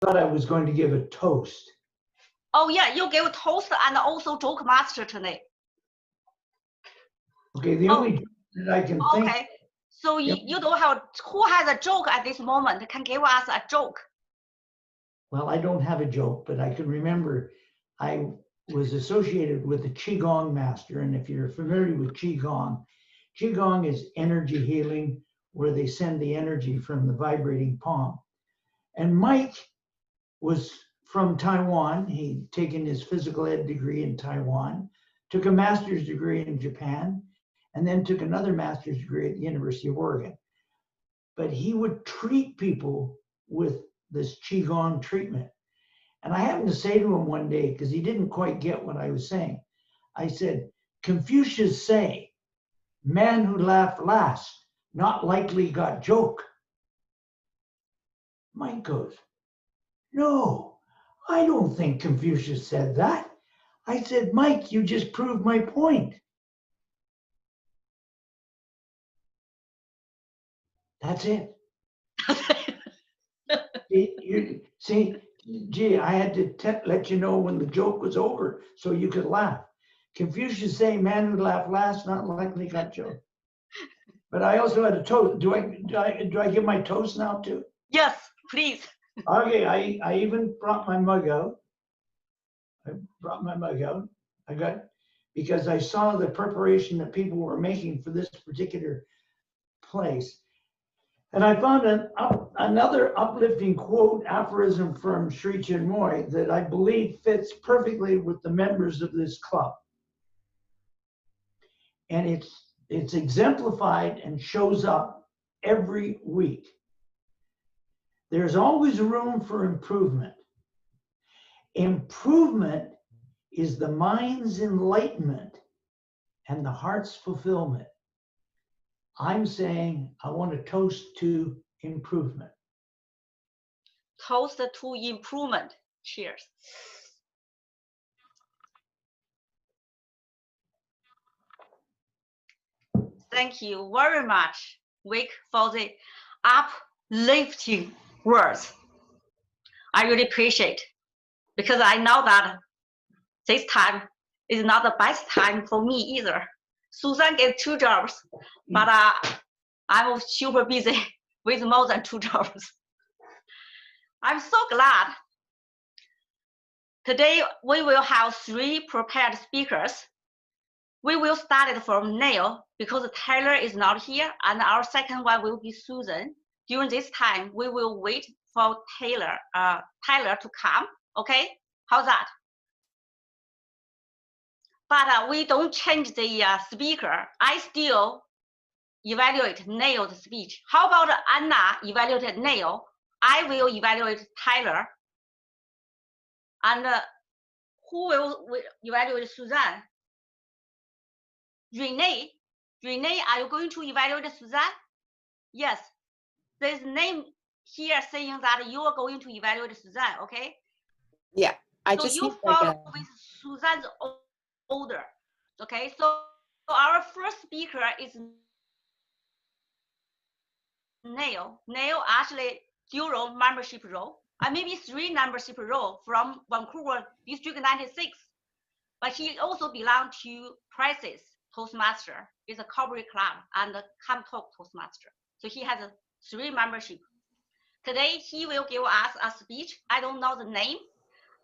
thought I was going to give a toast. Oh yeah, you give toast and also joke master today. Okay, the only joke that I can think. Okay, so you don't have, who has a joke at this moment can give us a joke? Well, I don't have a joke, but I can remember I was associated with the Qigong master. And if you're familiar with Qigong, Qigong is energy healing, where they send the energy from the vibrating palm. And Mike was from Taiwan. He'd taken his physical ed degree in Taiwan, took a master's degree in Japan, and then took another master's degree at the University of Oregon. But he would treat people with this Qigong treatment. And I happened to say to him one day, because he didn't quite get what I was saying, I said, Confucius say, man who laughed last, not likely got joke. Mike goes, no, I don't think Confucius said that. I said, Mike, you just proved my point. That's it. See, gee, I had to let you know when the joke was over so you could laugh. Confucius saying, man who laughed last, not likely got joke. But I also had a toast. Do I give my toast now too? Yes, please. Okay, I even brought my mug out. I got, because I saw the preparation that people were making for this particular place. And I found another uplifting quote, aphorism from Sri Chinmoy that I believe fits perfectly with the members of this club. And it's exemplified and shows up every week. There's always room for improvement. Improvement is the mind's enlightenment and the heart's fulfillment. I'm saying I want to toast to improvement. Toast to improvement. Cheers. Thank you very much, Vic, for the uplifting words. I really appreciate, because I know that this time is not the best time for me either. Susan gave 2 jobs, but I'm super busy with more than 2 jobs. I'm so glad. Today we will have 3 prepared speakers. We will start it from Neil because Tyler is not here, and our second one will be Susan. During this time, we will wait for Tyler to come. Okay, how's that? But we don't change the speaker. I still evaluate Neil's speech. How about Anna evaluate Neil? I will evaluate Tyler. And who will evaluate Suzanne? Renee, are you going to evaluate Suzanne? Yes, there's name here saying that you are going to evaluate Suzanne, okay? Yeah, I so just you follow with Suzanne's order, okay? So our first speaker is Neil. Neil actually 0 membership role, and maybe 3 membership role from Vancouver District 96, but he also belongs to Crisis Toastmaster. It's a corporate club and a CampTalk Toastmaster. So he has 3 membership. Today he will give us a speech. I don't know the name.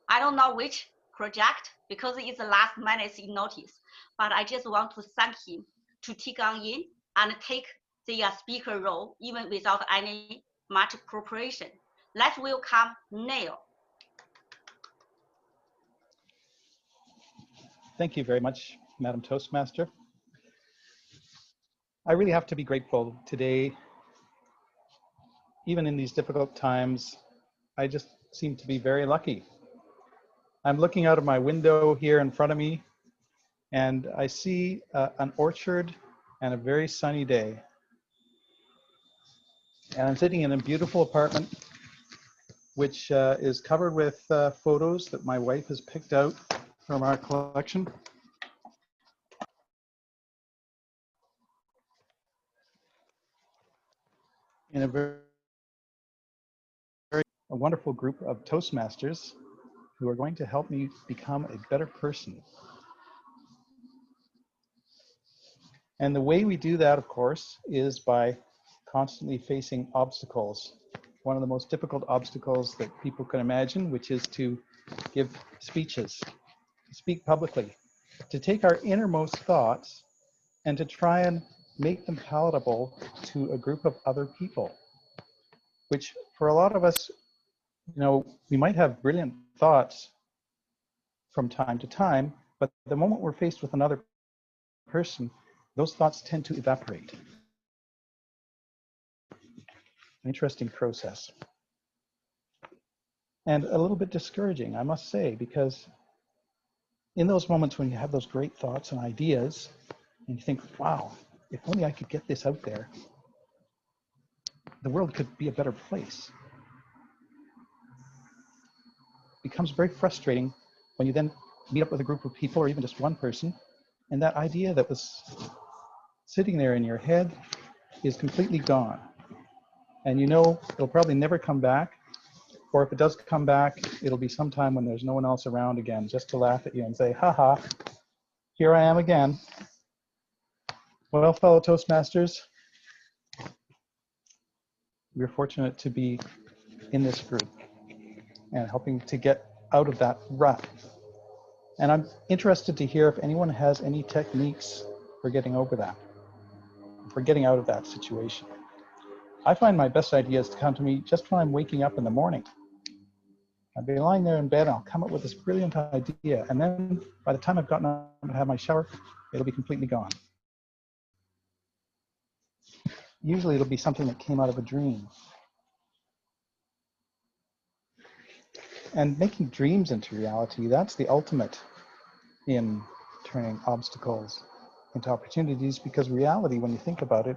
I don't know which project because it's the last minute notice. But I just want to thank him to take on in and take the speaker role even without any much preparation. Let's welcome Neil. Thank you very much, Madam Toastmaster. I really have to be grateful today. Even in these difficult times, I just seem to be very lucky. I'm looking out of my window here in front of me, and I see an orchard and a very sunny day. And I'm sitting in a beautiful apartment, which is covered with photos that my wife has picked out from our collection. In a very a wonderful group of ToastMasters who are going to help me become a better person. And the way we do that, of course, is by constantly facing obstacles. One of the most difficult obstacles that people can imagine, which is to give speeches, to speak publicly, to take our innermost thoughts and to try and make them palatable to a group of other people, which for a lot of us, you know, we might have brilliant thoughts from time to time, but the moment we're faced with another person, those thoughts tend to evaporate. An interesting process. And a little bit discouraging, I must say, because in those moments when you have those great thoughts and ideas, and you think, wow, if only I could get this out there, the world could be a better place. It becomes very frustrating when you then meet up with a group of people or even just one person, and that idea that was sitting there in your head is completely gone. And you know it'll probably never come back, or if it does come back, it'll be sometime when there's no one else around again, just to laugh at you and say, haha, here I am again. Well, fellow Toastmasters, we're fortunate to be in this group and helping to get out of that rut. And I'm interested to hear if anyone has any techniques for getting over that, for getting out of that situation. I find my best ideas to come to me just when I'm waking up in the morning. I'll be lying there in bed and I'll come up with this brilliant idea. And then by the time I've gotten up and had my shower, it'll be completely gone. Usually it'll be something that came out of a dream. And making dreams into reality, that's the ultimate in turning obstacles into opportunities, because reality, when you think about it,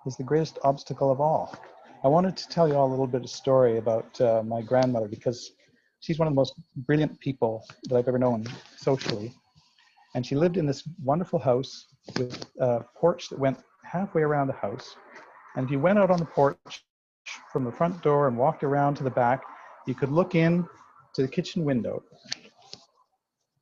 is the greatest obstacle of all. I wanted to tell you all a little bit of story about my grandmother, because she's one of the most brilliant people that I've ever known socially. And she lived in this wonderful house with a porch that went halfway around the house. And if you went out on the porch from the front door and walked around to the back, you could look in to the kitchen window.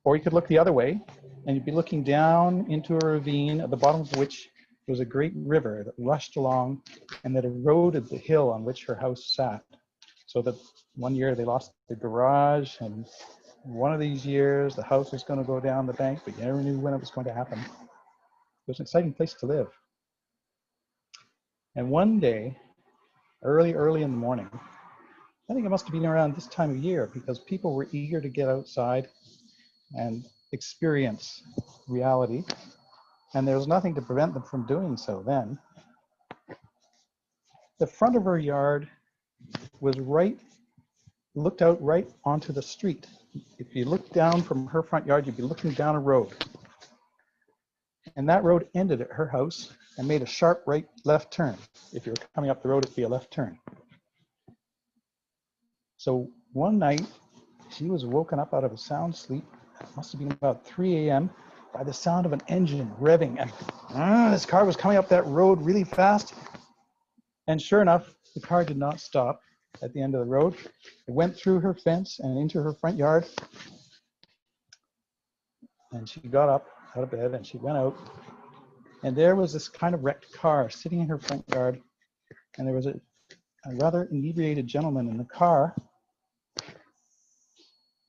Or you could look the other way, and you'd be looking down into a ravine at the bottom of which was a great river that rushed along and that eroded the hill on which her house sat. So that one year they lost the garage, and one of these years the house was going to go down the bank, but you never knew when it was going to happen. It was an exciting place to live. And one day, early in the morning, I think it must have been around this time of year, because people were eager to get outside and experience reality, and there was nothing to prevent them from doing so then. The front of her yard was looked out right onto the street. If you looked down from her front yard, you'd be looking down a road. And that road ended at her house and made a sharp left turn. If you were coming up the road, it'd be a left turn. So one night, she was woken up out of a sound sleep. It must have been about 3 a.m. by the sound of an engine revving. And this car was coming up that road really fast. And sure enough, the car did not stop at the end of the road. It went through her fence and into her front yard. And she got up out of bed and she went out. And there was this kind of wrecked car sitting in her front yard. And there was a rather inebriated gentleman in the car.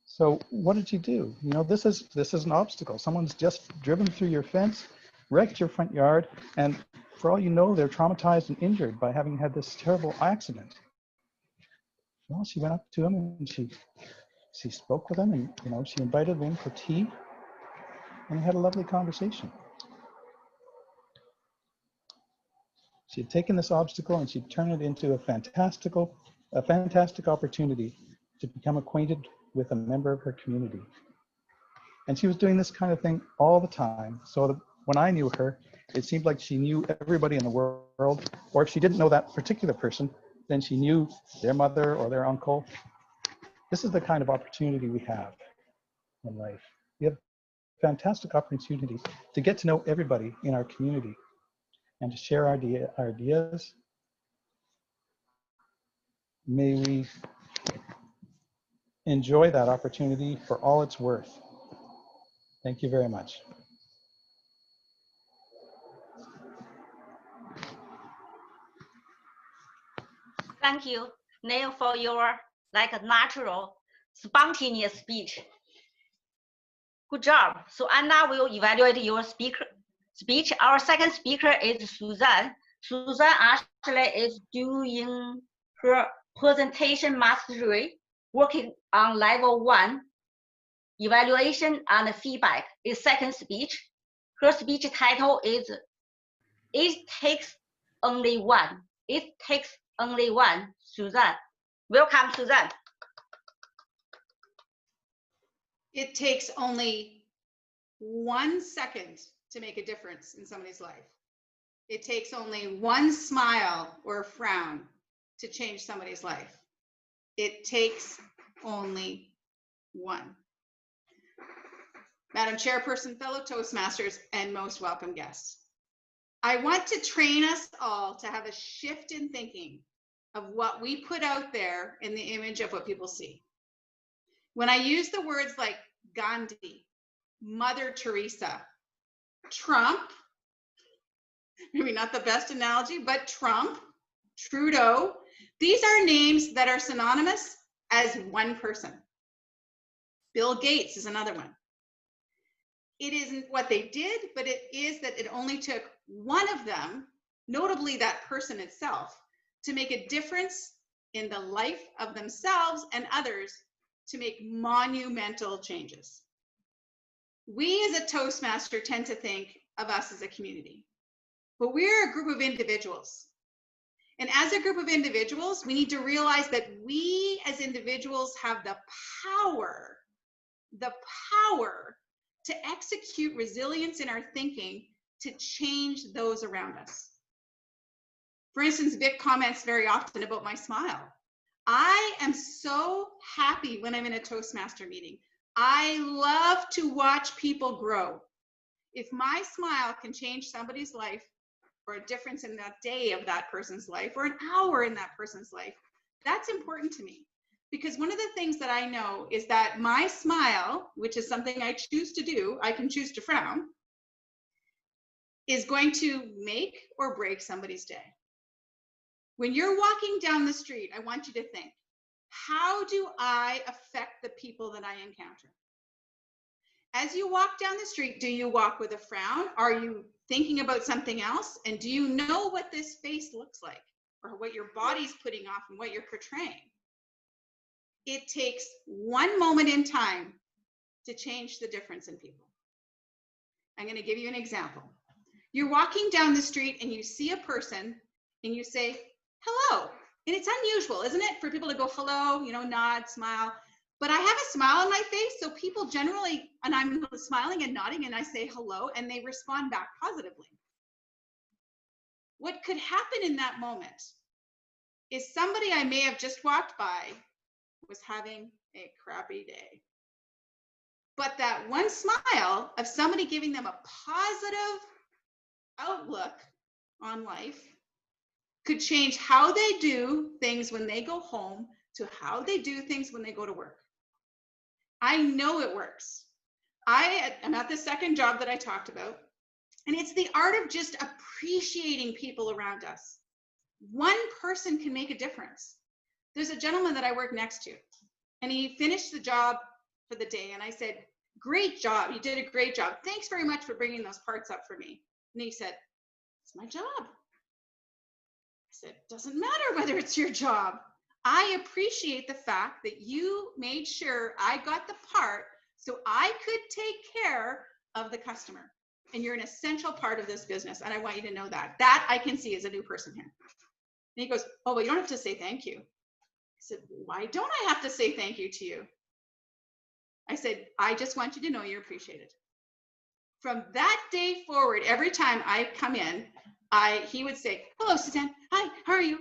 So what did you do? You know, this is an obstacle. Someone's just driven through your fence, wrecked your front yard, and for all you know, they're traumatized and injured by having had this terrible accident. Well, she went up to him and she spoke with him, and you know, she invited him in for tea, and had a lovely conversation. She had taken this obstacle and she'd turned it into a fantastic opportunity to become acquainted with a member of her community. And she was doing this kind of thing all the time. So that when I knew her, it seemed like she knew everybody in the world, or if she didn't know that particular person, then she knew their mother or their uncle. This is the kind of opportunity we have in life. We have a fantastic opportunity to get to know everybody in our community and to share our ideas. May we enjoy that opportunity for all it's worth. Thank you very much. Thank you, Neil, for your natural, spontaneous speech. Good job. So Anna will evaluate your speech. Our second speaker is Suzanne. Suzanne actually is doing her presentation mastery, working on level 1, evaluation and feedback is second speech. Her speech title is It Takes Only One. It Takes Only One. Suzanne. Welcome, Suzanne. It takes only 1 second to make a difference in somebody's life. It takes only one smile or a frown to change somebody's life. It takes only one. Madam Chairperson, fellow Toastmasters, and most welcome guests. I want to train us all to have a shift in thinking of what we put out there in the image of what people see. When I use the words like Gandhi, Mother Teresa, Trump, maybe not the best analogy, but Trump, Trudeau, these are names that are synonymous as one person. Bill Gates is another one. It isn't what they did, but it is that it only took one of them, notably that person itself, to make a difference in the life of themselves and others to make monumental changes. We as a Toastmaster tend to think of us as a community, but we're a group of individuals. And as a group of individuals, we need to realize that we as individuals have the power to execute resilience in our thinking to change those around us. For instance, Vic comments very often about my smile. I am so happy when I'm in a Toastmaster meeting. I love to watch people grow. If my smile can change somebody's life, or a difference in that day of that person's life, or an hour in that person's life, that's important to me. Because one of the things that I know is that my smile, which is something I choose to do, I can choose to frown, is going to make or break somebody's day. When you're walking down the street, I want you to think, how do I affect the people that I encounter? As you walk down the street, do you walk with a frown? Are you thinking about something else? And do you know what this face looks like, or what your body's putting off and what you're portraying? It takes one moment in time to change the difference in people. I'm going to give you an example. You're walking down the street and you see a person and you say, hello. And it's unusual, isn't it, for people to go hello, nod, smile. But I have a smile on my face, so people generally, and I'm smiling and nodding and I say hello and they respond back positively. What could happen in that moment is somebody I may have just walked by was having a crappy day. But that one smile of somebody giving them a positive outlook on life could change how they do things when they go home to how they do things when they go to work. I know it works. I am at the second job that I talked about, and it's the art of just appreciating people around us. One person can make a difference. There's a gentleman that I work next to, and he finished the job for the day, and I said, great job, you did a great job. Thanks very much for bringing those parts up for me. And he said, it's my job. I said, doesn't matter whether it's your job. I appreciate the fact that you made sure I got the part so I could take care of the customer. And you're an essential part of this business, and I want you to know that. That I can see as a new person here. And he goes, oh, well, you don't have to say thank you. I said, why don't I have to say thank you to you? I said, I just want you to know you're appreciated. From that day forward, every time I come in, he would say, hello, Suzanne. Hi, how are you?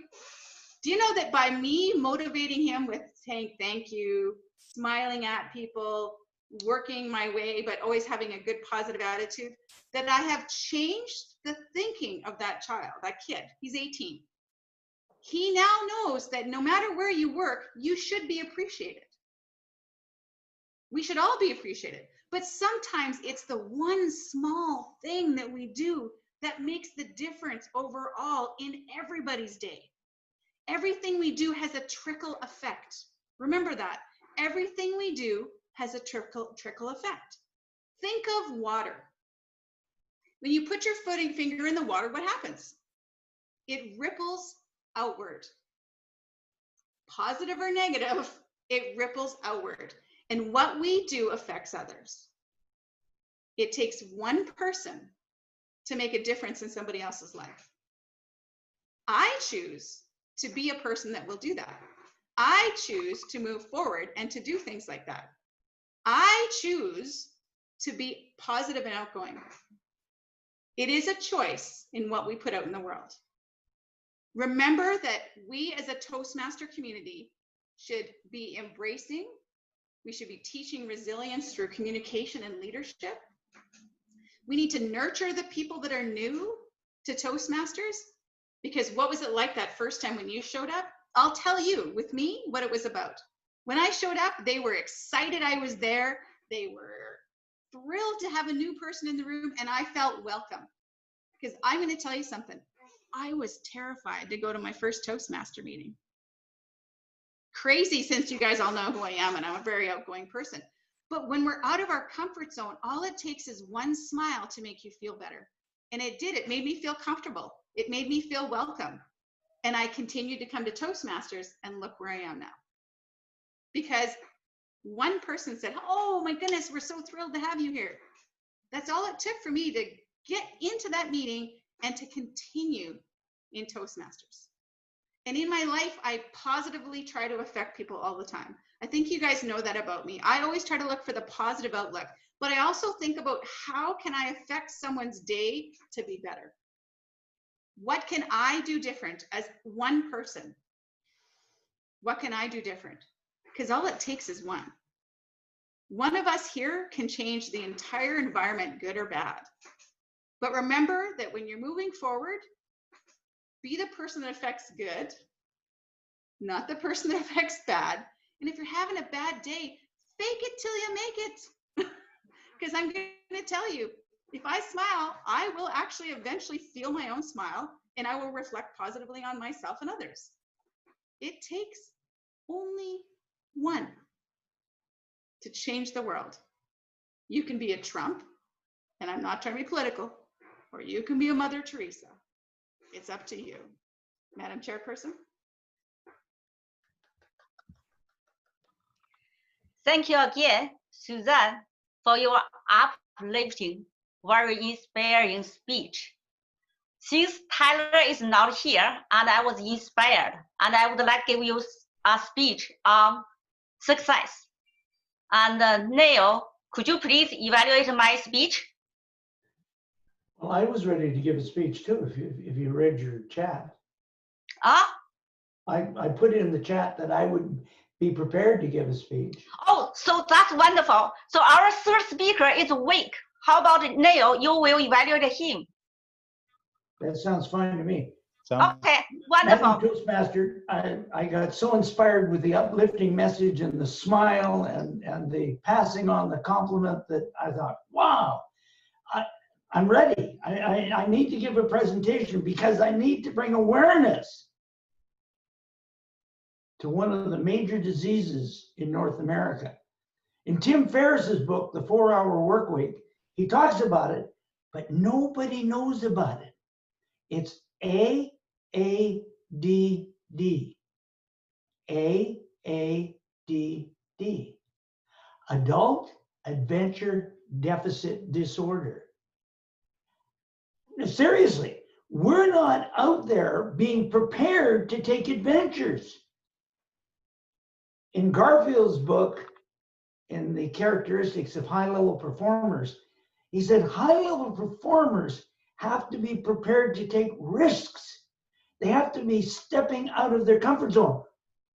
Do you know that by me motivating him with saying thank you, smiling at people, working my way, but always having a good positive attitude, that I have changed the thinking of that child, that kid. He's 18. He now knows that no matter where you work, you should be appreciated. We should all be appreciated. But sometimes it's the one small thing that we do that makes the difference overall in everybody's day. Everything we do has a trickle effect. Remember that. Everything we do has a trickle effect. Think of water. When you put your finger in the water, what happens? It ripples outward. Positive or negative, it ripples outward. And what we do affects others. It takes one person to make a difference in somebody else's life. I choose to be a person that will do that. I choose to move forward and to do things like that. I choose to be positive and outgoing. It is a choice in what we put out in the world. Remember that we as a Toastmaster community should be embracing, we should be teaching resilience through communication and leadership. We need to nurture the people that are new to Toastmasters, because what was it like that first time when you showed up? I'll tell you with me what it was about. When I showed up, they were excited I was there. They were thrilled to have a new person in the room, and I felt welcome. Because I'm going to tell you something. I was terrified to go to my first Toastmaster meeting. Crazy, since you guys all know who I am, and I'm a very outgoing person. But when we're out of our comfort zone, all it takes is one smile to make you feel better. And it did. It made me feel comfortable. It made me feel welcome. And I continued to come to Toastmasters, and look where I am now. Because one person said, "Oh my goodness, we're so thrilled to have you here." That's all it took for me to get into that meeting and to continue in Toastmasters. And in my life, I positively try to affect people all the time. I think you guys know that about me. I always try to look for the positive outlook, but I also think about how can I affect someone's day to be better? What can I do different as one person? What can I do different? Because all it takes is one. One of us here can change the entire environment, good or bad. But remember that when you're moving forward, be the person that affects good, not the person that affects bad. And if you're having a bad day, fake it till you make it. Because I'm going to tell you, if I smile, I will actually eventually feel my own smile, and I will reflect positively on myself and others. It takes only one to change the world. You can be a Trump, and I'm not trying to be political, or you can be a Mother Teresa. It's up to you. Madam Chairperson? Thank you again, Suzanne, for your uplifting, very inspiring speech. Since Tyler is not here and I was inspired, and I would like to give you a speech on success. And Neil, could you please evaluate my speech? Well, I was ready to give a speech too, if you read your chat. I put in the chat that I would be prepared to give a speech. Oh, so that's wonderful. So our third speaker is weak. How about Neil? You will evaluate him. That sounds fine to me. Okay, wonderful. Madam Toastmaster, I got so inspired with the uplifting message and the smile and the passing on the compliment that I thought, wow, I'm ready. I need to give a presentation because I need to bring awareness to one of the major diseases in North America. In Tim Ferriss's book, The 4-Hour Workweek, he talks about it, but nobody knows about it. It's AADD. AADD. Adult Adventure Deficit Disorder. Seriously, we're not out there being prepared to take adventures. In Garfield's book, in the characteristics of high-level performers, he said high-level performers have to be prepared to take risks. They have to be stepping out of their comfort zone,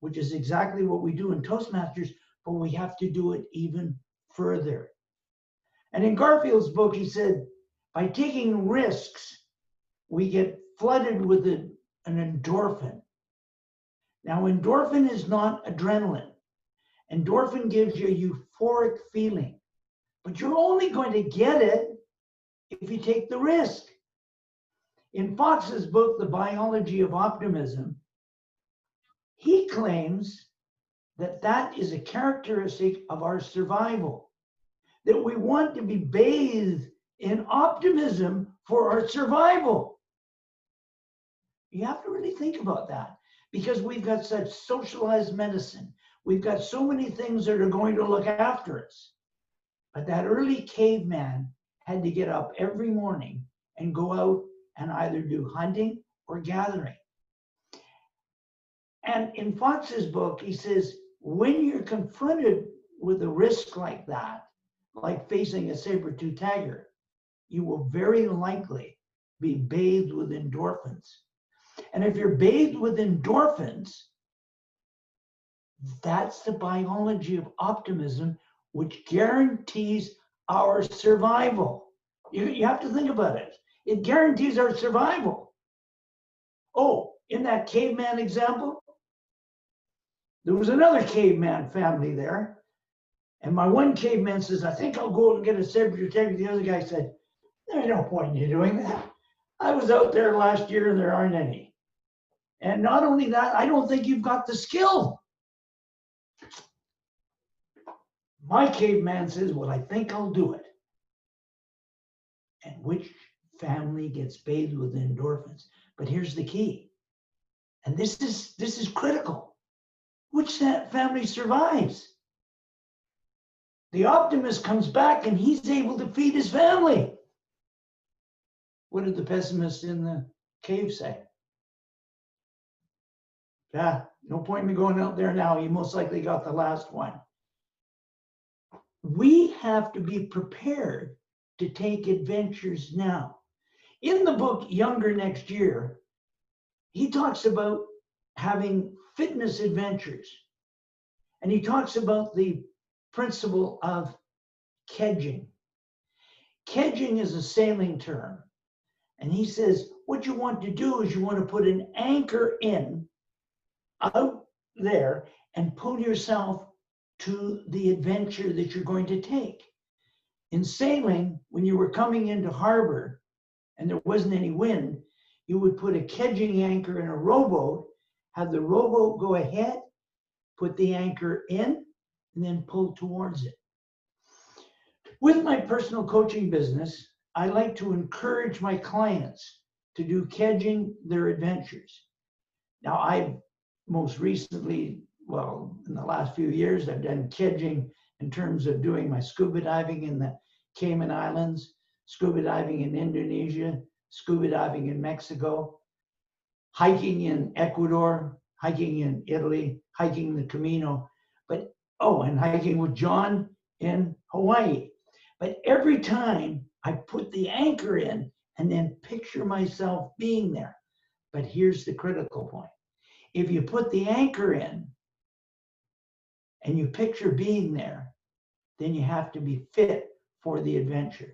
which is exactly what we do in Toastmasters, but we have to do it even further. And in Garfield's book, he said, by taking risks, we get flooded with an endorphin. Now, endorphin is not adrenaline. Endorphin gives you a euphoric feeling, but you're only going to get it if you take the risk. In Fox's book, The Biology of Optimism, he claims that that is a characteristic of our survival, that we want to be bathed in optimism for our survival. You have to really think about that, because we've got such socialized medicine. We've got so many things that are going to look after us. But that early caveman had to get up every morning and go out and either do hunting or gathering. And in Fox's book, he says, when you're confronted with a risk like that, like facing a saber-toothed tiger, you will very likely be bathed with endorphins. And if you're bathed with endorphins, that's the biology of optimism, which guarantees our survival. You have to think about it. It guarantees our survival. Oh, in that caveman example, there was another caveman family there. And my one caveman says, I think I'll go and get a saber-tooth tiger. The other guy said, there's no point in you doing that. I was out there last year and there aren't any. And not only that, I don't think you've got the skill. My caveman says, well, I think I'll do it. And which family gets bathed with endorphins? But here's the key. And this is critical. Which family survives? The optimist comes back and he's able to feed his family. What did the pessimist in the cave say? Yeah, no point in me going out there now. You most likely got the last one. We have to be prepared to take adventures now. In the book, Younger Next Year, he talks about having fitness adventures. And he talks about the principle of kedging. Kedging is a sailing term. And he says, what you want to do is you want to put an anchor in out there and pull yourself to the adventure that you're going to take. In sailing, when you were coming into harbor and there wasn't any wind, you would put a kedging anchor in a rowboat, have the rowboat go ahead, put the anchor in, and then pull towards it. With my personal coaching business, I like to encourage my clients to do kedging their adventures. Now, I've most recently, well, in the last few years, I've done kedging in terms of doing my scuba diving in the Cayman Islands, scuba diving in Indonesia, scuba diving in Mexico, hiking in Ecuador, hiking in Italy, hiking the Camino, and hiking with John in Hawaii. But every time I put the anchor in and then picture myself being there. But here's the critical point. If you put the anchor in and you picture being there, then you have to be fit for the adventure.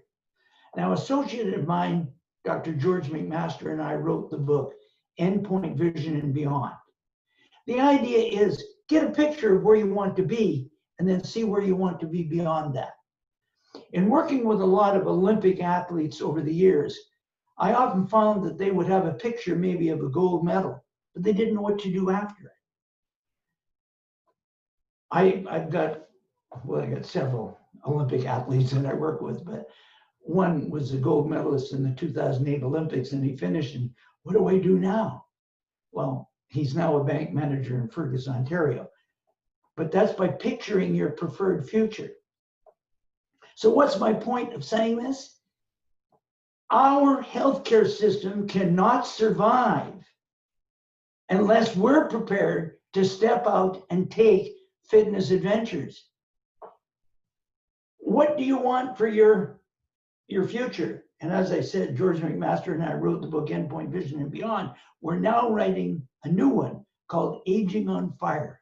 Now, an associate of mine, Dr. George McMaster, and I wrote the book, Endpoint Vision and Beyond. The idea is get a picture of where you want to be and then see where you want to be beyond that. In working with a lot of Olympic athletes over the years, I often found that they would have a picture maybe of a gold medal, but they didn't know what to do after it. I got several Olympic athletes that I work with, but one was a gold medalist in the 2008 Olympics, and he finished, and what do I do now? Well, he's now a bank manager in Fergus, Ontario. But that's by picturing your preferred future. So what's my point of saying this? Our healthcare system cannot survive unless we're prepared to step out and take fitness adventures. What do you want for your future? And as I said, George McMaster and I wrote the book Endpoint Vision and Beyond. We're now writing a new one called Aging on Fire.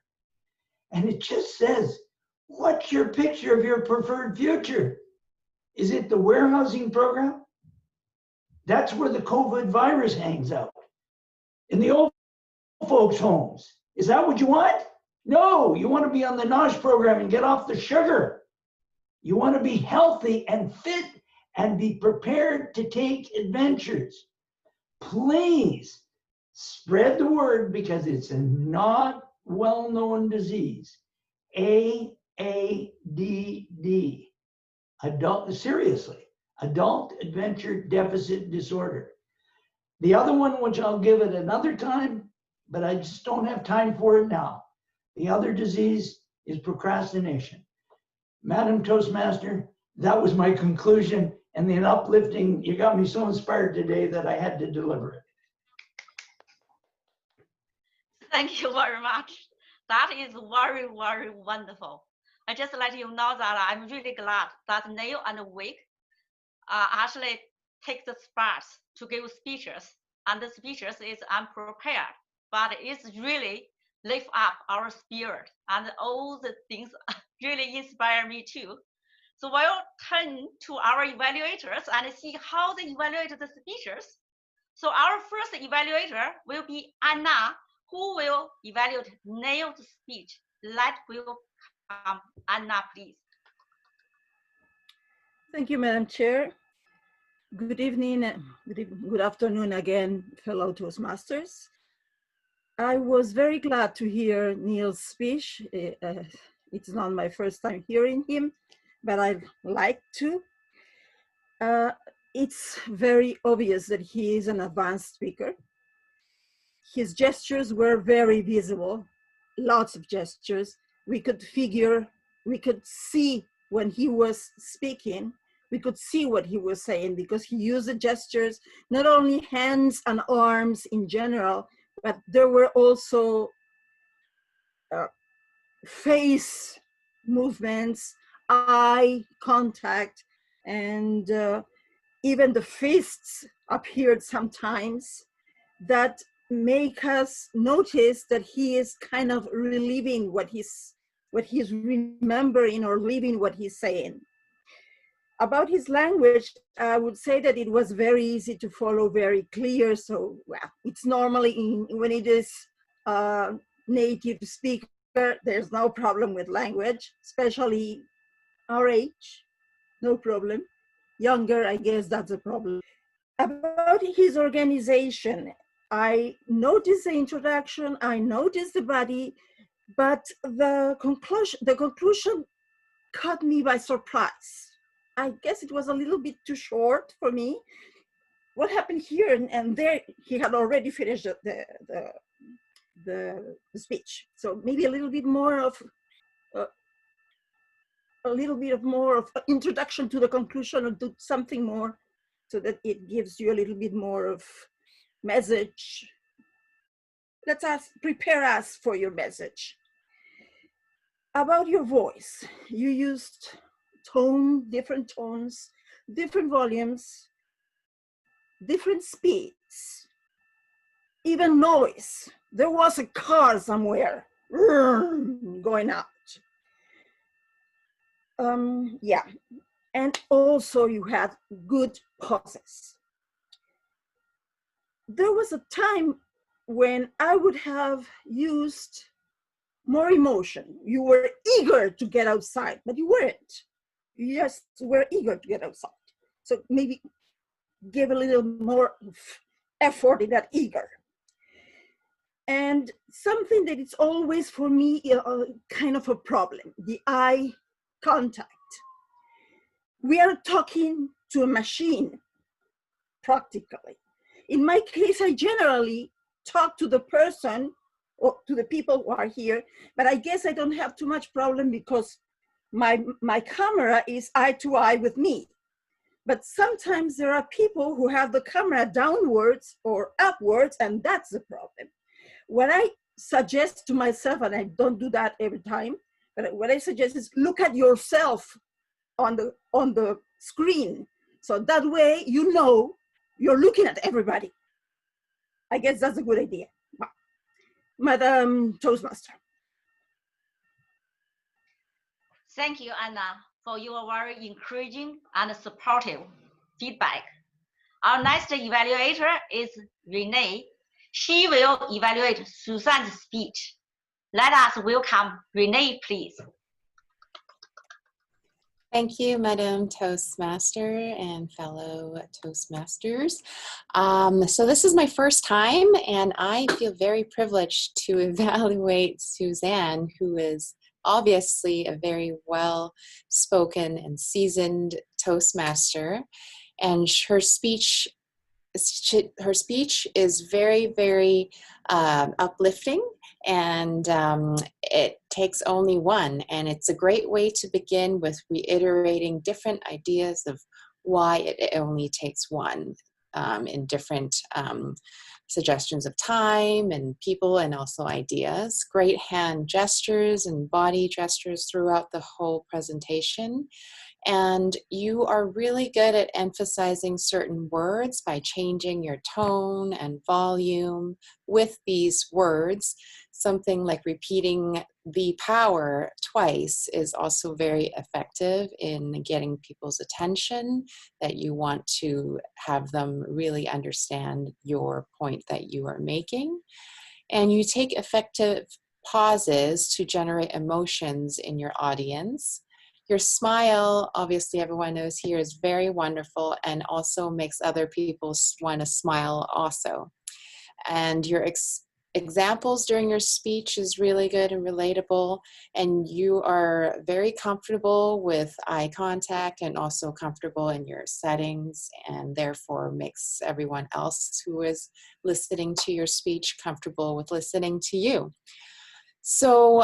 And it just says, what's your picture of your preferred future? Is it the warehousing program? That's where the COVID virus hangs out. In the old folks' homes. Is that what you want? No, you want to be on the NOSH program and get off the sugar. You want to be healthy and fit and be prepared to take adventures. Please spread the word because it's a not well-known disease. AADD, seriously, adult adventure deficit disorder. The other one, which I'll give it another time, but I just don't have time for it now. The other disease is procrastination. Madam Toastmaster, that was my conclusion, and the uplifting, you got me so inspired today that I had to deliver it. Thank you very much. That is very, very wonderful. I just let you know that I'm really glad that Neil and Vic actually take the spots to give speeches, and the speeches is unprepared, but it's really lift up our spirit, and all the things really inspire me too. So we'll turn to our evaluators and see how they evaluate the speeches. So our first evaluator will be Anna, who will evaluate Neil's speech. Let will come. Anna, please. Thank you, Madam Chair. Good evening, good afternoon again, fellow Toastmasters. I was very glad to hear Neil's speech. It's not my first time hearing him, but I'd like to. It's very obvious that he is an advanced speaker. His gestures were very visible, lots of gestures. We could see when he was speaking, we could see what he was saying because he used the gestures, not only hands and arms in general, but there were also face movements, eye contact, and even the fists appeared sometimes that make us notice that he is kind of reliving what he's remembering or living what he's saying. About his language, I would say that it was very easy to follow, very clear. So, well, it's normally when it is native speaker, there's no problem with language, especially our age, no problem. Younger, I guess that's a problem. About his organization, I noticed the introduction, I noticed the body, but the conclusion caught me by surprise. I guess it was a little bit too short for me. What happened here and there, he had already finished the speech. So maybe a little bit more of introduction to the conclusion or do something more so that it gives you a little bit more of message. Prepare us for your message. About your voice, you used different tones, different volumes, different speeds, even noise. There was a car somewhere going out. Yeah, and also you had good pauses. There was a time when I would have used more emotion. You were eager to get outside, but you weren't. You just were eager to get outside. So maybe give a little more effort in that eager. And something that is always for me kind of a problem, the eye contact. We are talking to a machine, practically. In my case, I generally talk to the person or to the people who are here, but I guess I don't have too much problem because my camera is eye to eye with me. But sometimes there are people who have the camera downwards or upwards, and that's the problem. What I suggest to myself, and I don't do that every time, but what I suggest is look at yourself on the screen. So that way, you know, you're looking at everybody. I guess that's a good idea. Madam Toastmaster. Thank you, Anna, for your very encouraging and supportive feedback. Our next evaluator is Renee. She will evaluate Suzanne's speech. Let us welcome Renee, please. Thank you, Madam Toastmaster and fellow Toastmasters. So this is my first time, and I feel very privileged to evaluate Suzanne, who is obviously a very well-spoken and seasoned Toastmaster, and her speech is very, very uplifting, and it takes only one, and it's a great way to begin with reiterating different ideas of why it only takes one in different suggestions of time and people and also ideas. Great hand gestures and body gestures throughout the whole presentation. And you are really good at emphasizing certain words by changing your tone and volume with these words. Something like repeating the power twice is also very effective in getting people's attention, that you want to have them really understand your point that you are making. And you take effective pauses to generate emotions in your audience. Your smile, obviously everyone knows here, is very wonderful and also makes other people want to smile also. And your examples during your speech is really good and relatable, and you are very comfortable with eye contact and also comfortable in your settings, and therefore makes everyone else who is listening to your speech comfortable with listening to you. So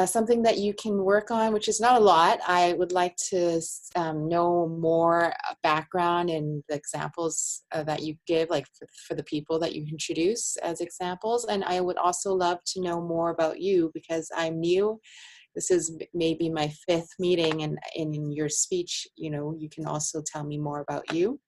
something that you can work on, which is not a lot. I would like to know more background in the examples that you give, like for the people that you introduce as examples. And I would also love to know more about you, because I'm new. This is maybe my 5th meeting, and in your speech, you can also tell me more about you.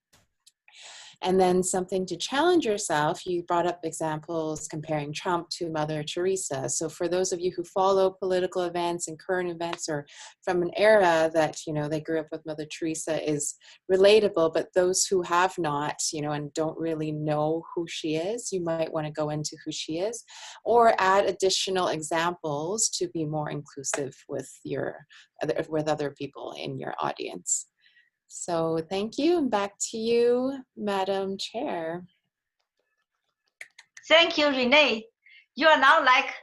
And then something to challenge yourself, you brought up examples comparing Trump to Mother Teresa. So for those of you who follow political events and current events, or from an era that, they grew up with Mother Teresa, is relatable, but those who have not, and don't really know who she is, you might want to go into who she is, or add additional examples to be more inclusive with other people in your audience. So thank you, and back to you, Madam Chair. Thank you, Renee. You are now like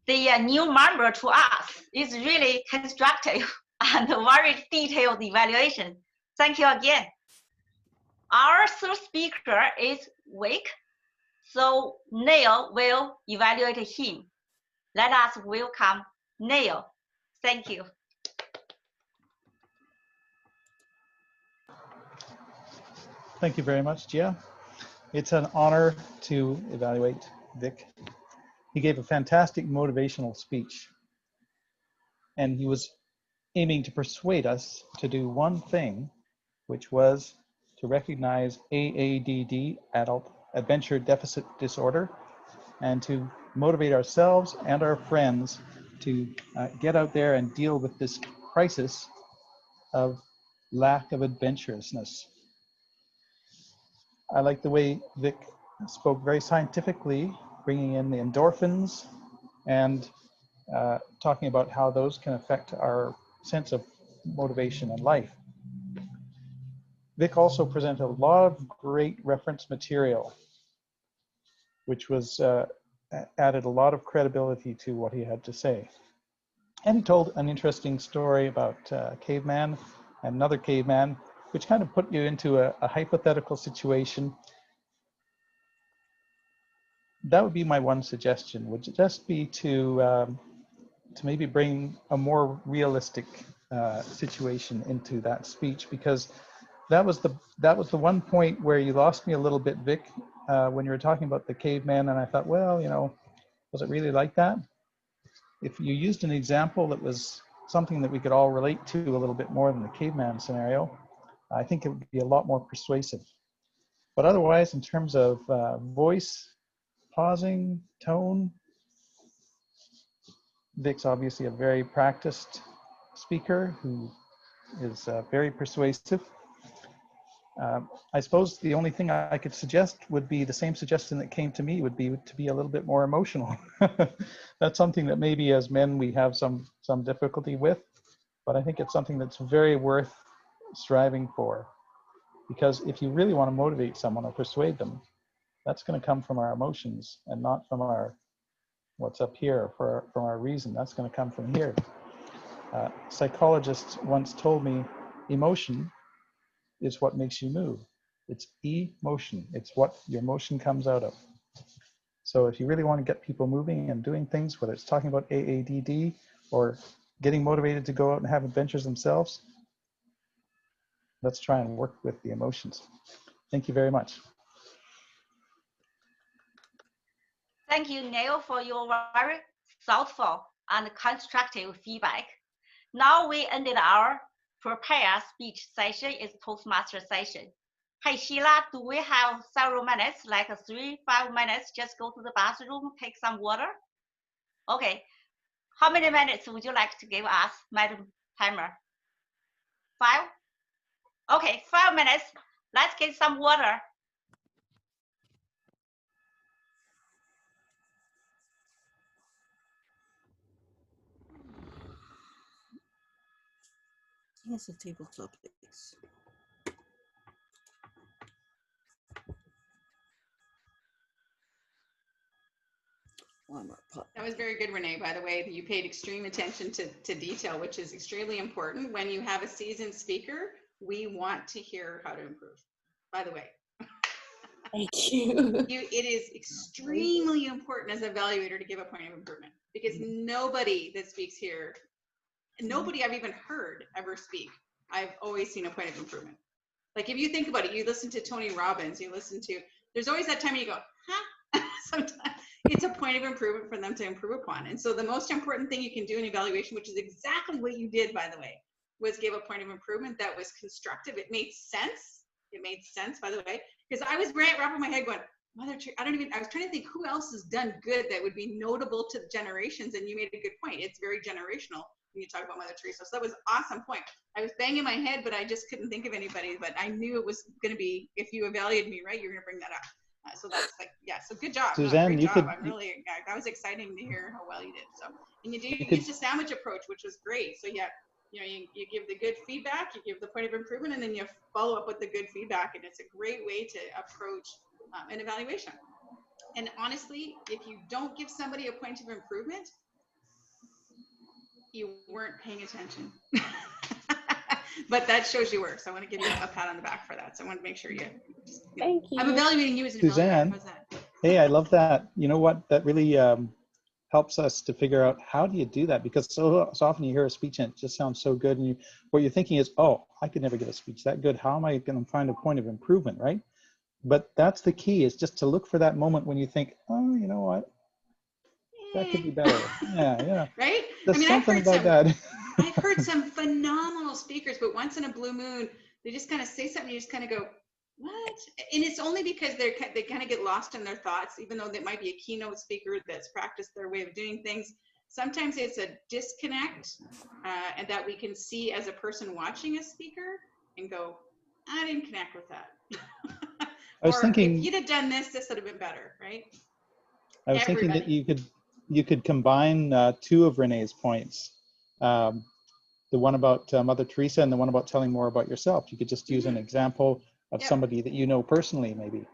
the new member to us. It's really constructive and very detailed evaluation. Thank you again. Our third speaker is Vic, so Neil will evaluate him. Let us welcome Neil. Thank you. Thank you very much, Gia. It's an honor to evaluate Vic. He gave a fantastic motivational speech, and he was aiming to persuade us to do one thing, which was to recognize AADD, Adult Adventure Deficit Disorder, and to motivate ourselves and our friends to get out there and deal with this crisis of lack of adventurousness. I like the way Vic spoke very scientifically, bringing in the endorphins and talking about how those can affect our sense of motivation in life. Vic also presented a lot of great reference material, which was added a lot of credibility to what he had to say. And he told an interesting story about a caveman and another caveman, which kind of put you into a hypothetical situation. That would be my one suggestion, would just be to maybe bring a more realistic situation into that speech, because that was the one point where you lost me a little bit, Vic, when you were talking about the caveman, and I thought, well, was it really like that? If you used an example that was something that we could all relate to a little bit more than the caveman scenario, I think it would be a lot more persuasive. But otherwise, in terms of voice, pausing, tone, Vic's obviously a very practiced speaker who is very persuasive. I suppose the only thing I could suggest would be the same suggestion that came to me would be to be a little bit more emotional. That's something that maybe as men we have some difficulty with, but I think it's something that's very worth striving for. Because if you really want to motivate someone or persuade them, that's going to come from our emotions and not from our what's up here, from our reason. That's going to come from here. Psychologists once told me emotion is what makes you move. It's emotion. It's what your motion comes out of. So if you really want to get people moving and doing things, whether it's talking about AADD or getting motivated to go out and have adventures themselves, let's try and work with the emotions. Thank you very much. Thank you, Neil, for your very thoughtful and constructive feedback. Now we ended our prepare speech session. It's Toastmaster session. Hey, Sheila, do we have several minutes, like 3-5 minutes, just go to the bathroom, take some water? Okay. How many minutes would you like to give us, Madam Timer? 5? Okay, 5 minutes. Let's get some water. Here's the table topics. One more pot. That was very good, Renee, by the way. You paid extreme attention to detail, which is extremely important. When you have a seasoned speaker, we want to hear how to improve, by the way. Thank you. It is extremely important as an evaluator to give a point of improvement, because nobody that speaks here, nobody I've even heard ever speak, I've always seen a point of improvement. Like if you think about it, you listen to Tony Robbins, there's always that time when you go, huh? Sometimes it's a point of improvement for them to improve upon. And so the most important thing you can do in evaluation, which is exactly what you did, by the way, was give a point of improvement that was constructive. It made sense. It made sense, by the way, because I was wrapping my head going, I was trying to think who else has done good that would be notable to the generations. And you made a good point. It's very generational when you talk about Mother Teresa. So that was an awesome point. I was banging my head, but I just couldn't think of anybody, but I knew it was going to be, if you evaluated me right, you're going to bring that up. So that's like, yeah, so good job. Suzanne, Great job. That was exciting to hear how well you did. So, and you used a sandwich approach, which was great. So yeah, you give the good feedback, you give the point of improvement, and then you follow up with the good feedback. And it's a great way to approach an evaluation. And honestly, if you don't give somebody a point of improvement, you weren't paying attention. But that shows you work. So I want to give you a pat on the back for that. So I want to make sure Thank you. I'm evaluating you as an Suzanne, evaluator. How's that? hey, I love that. You know what? That really helps us to figure out how do you do that? Because so often you hear a speech and it just sounds so good, and what you're thinking is, oh, I could never get a speech that good. How am I going to find a point of improvement, right? But that's the key, is just to look for that moment when you think, oh, you know what? That could be better. Yeah. Right? There's something about that. I've heard some phenomenal speakers, but once in a blue moon, they just kind of say something, you just kind of go, what? And it's only because they kind of get lost in their thoughts, even though they might be a keynote speaker that's practiced their way of doing things. Sometimes it's a disconnect, and that we can see as a person watching a speaker and go, I didn't connect with that. I was thinking, if you'd have done this would have been better, right? I was thinking that you could combine two of Renee's points. The one about Mother Teresa and the one about telling more about yourself. You could just use an example of somebody that you know personally, maybe.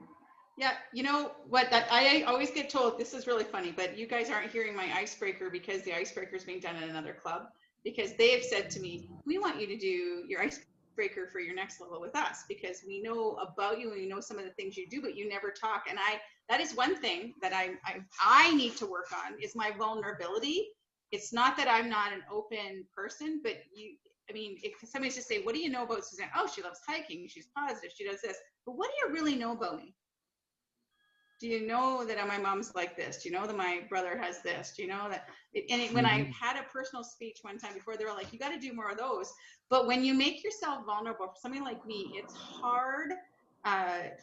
Yeah, you know what, that I always get told, this is really funny, but you guys aren't hearing my icebreaker because the icebreaker is being done at another club, because they have said to me, we want you to do your icebreaker for your next level with us, because we know about you and we know some of the things you do, but you never talk. And that is one thing that I need to work on, is my vulnerability. It's not that I'm not an open person, but if somebody's just say, what do you know about Suzanne? Oh, she loves hiking, she's positive, she does this. But what do you really know about me? Do you know that my mom's like this? Do you know that my brother has this? Do you know that? When I had a personal speech one time before, they were like, you got to do more of those. But when you make yourself vulnerable for somebody like me, it's hard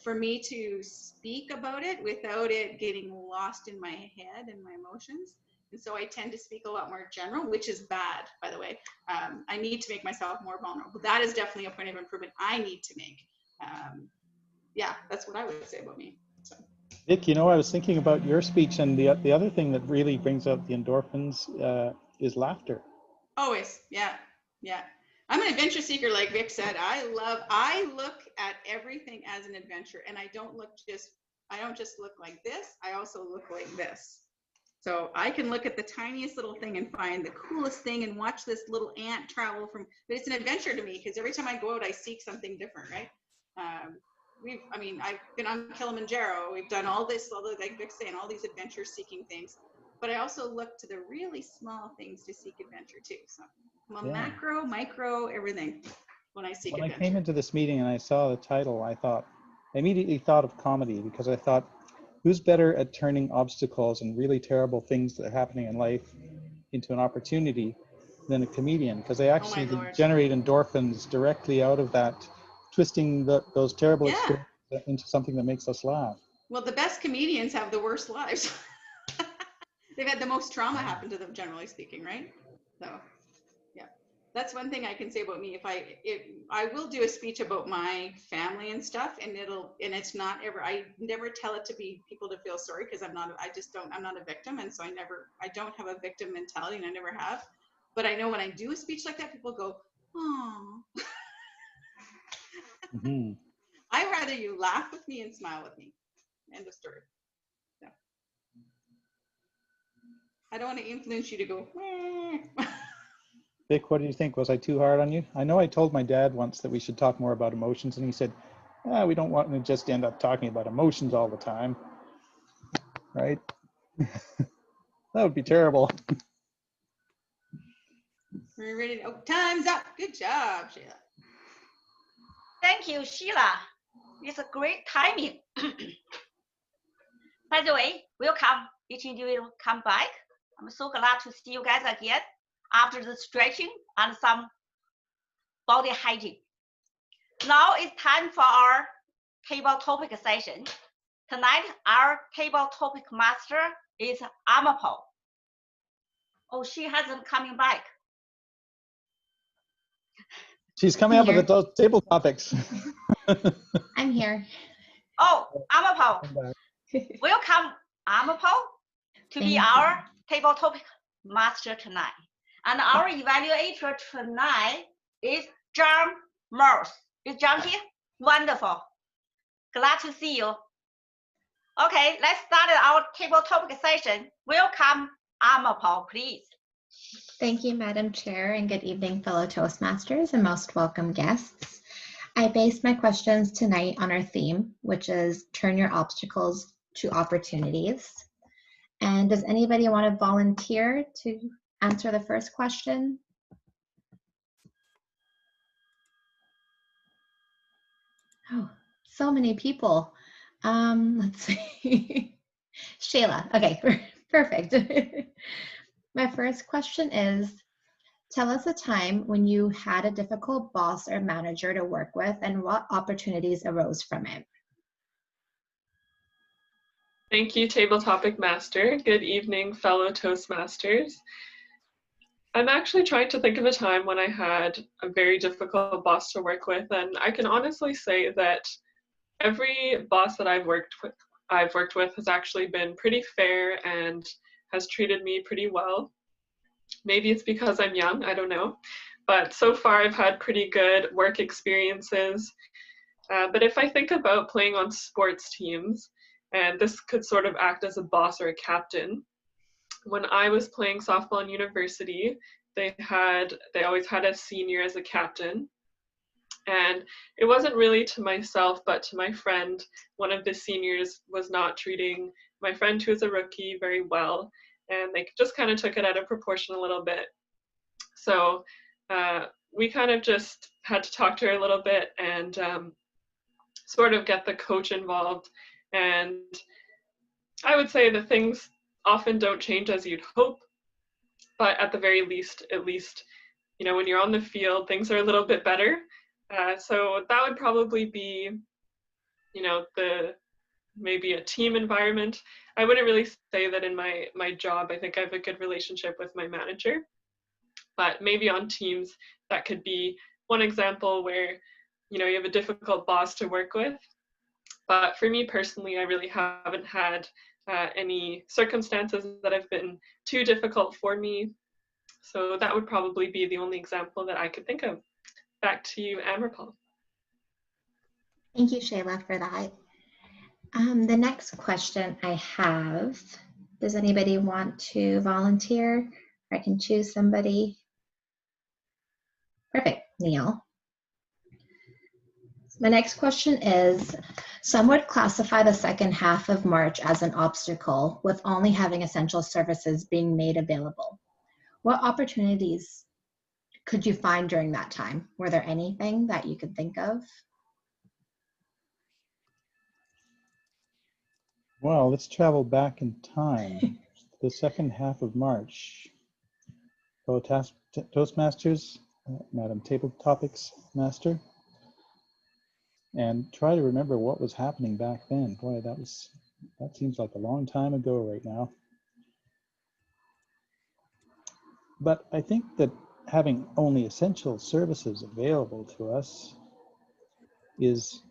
for me to speak about it without it getting lost in my head and my emotions. And so I tend to speak a lot more general, which is bad, by the way. I need to make myself more vulnerable. That is definitely a point of improvement I need to make. Yeah, that's what I would say about me. So. Vic, I was thinking about your speech, and the other thing that really brings out the endorphins is laughter. Always, yeah, yeah. I'm an adventure seeker, like Vic said. I look at everything as an adventure, and I don't just look like this. I also look like this. So I can look at the tiniest little thing and find the coolest thing and watch this little ant travel from, but it's an adventure to me because every time I go out, I seek something different, right? I've been on Kilimanjaro. We've done all this, like Vic's saying, all these adventure seeking things. But I also look to the really small things to seek adventure too. So I'm a macro, micro, everything when I seek adventure. When I came into this meeting and I saw the title, I immediately thought of comedy, because I thought, who's better at turning obstacles and really terrible things that are happening in life into an opportunity than a comedian? Because they actually generate endorphins directly out of that, twisting those terrible experiences into something that makes us laugh. Well, the best comedians have the worst lives. They've had the most trauma happen to them, generally speaking, right? So, yeah, that's one thing I can say about me. I will do a speech about my family and stuff, and it's not ever. I never tell it to be people to feel sorry, because I'm not a victim, and so I don't have a victim mentality, and I never have. But I know when I do a speech like that, people go, "Oh." Mm-hmm. I'd rather you laugh with me and smile with me. End of story. So. I don't want to influence you to go, Vic, what do you think? Was I too hard on you? I know I told my dad once that we should talk more about emotions, and he said, we don't want to just end up talking about emotions all the time, right? That would be terrible. We're ready to, time's up. Good job, Sheila. Thank you, Sheila. It's a great timing. By the way, welcome. Each individual come back. I'm so glad to see you guys again after the stretching and some body hygiene. Now it's time for our table topic session. Tonight, our table topic master is Amapo. Oh, she hasn't coming back. She's coming up with those table topics. I'm here. Oh, Amapo. Welcome, Amapo, to be our table topic master tonight. And our evaluator tonight is John Morse. Is John here? Wonderful. Glad to see you. Okay, let's start our table topic session. Welcome, Amapo, please. Thank you, Madam Chair, and good evening, fellow Toastmasters and most welcome guests. I based my questions tonight on our theme, which is turn your obstacles to opportunities. And does anybody want to volunteer to answer the first question? Oh, so many people. Let's see. Sheila. Okay, perfect. My first question is, tell us a time when you had a difficult boss or manager to work with and what opportunities arose from it. Thank you, Table Topic Master. Good evening, fellow Toastmasters. I'm actually trying to think of a time when I had a very difficult boss to work with, and I can honestly say that every boss that I've worked with has actually been pretty fair and has treated me pretty well. Maybe it's because I'm young, I don't know. But so far I've had pretty good work experiences. But if I think about playing on sports teams, and this could sort of act as a boss or a captain, when I was playing softball in university, they always had a senior as a captain. And it wasn't really to myself, but to my friend. One of the seniors was not treating my friend, who was a rookie, very well. And they just kind of took it out of proportion a little bit. So we kind of just had to talk to her a little bit and sort of get the coach involved. And I would say that things often don't change as you'd hope, but at the very least, at least, when you're on the field, things are a little bit better. So that would probably be, maybe a team environment. I wouldn't really say that in my job. I think I have a good relationship with my manager, but maybe on teams, that could be one example where you know, you have a difficult boss to work with. But for me personally, I really haven't had any circumstances that have been too difficult for me. So that would probably be the only example that I could think of. Back to you, Amarpal. Thank you, Shayla, for that. The next question I have, does anybody want to volunteer? I can choose somebody. Perfect, Neil. My next question is, some would classify the second half of March as an obstacle with only having essential services being made available. What opportunities could you find during that time? Were there anything that you could think of? Well, let's travel back in time. The second half of March. Fellow Toastmasters, Madam Table Topics Master, and try to remember what was happening back then. Boy, that seems like a long time ago right now. But I think that having only essential services available to us is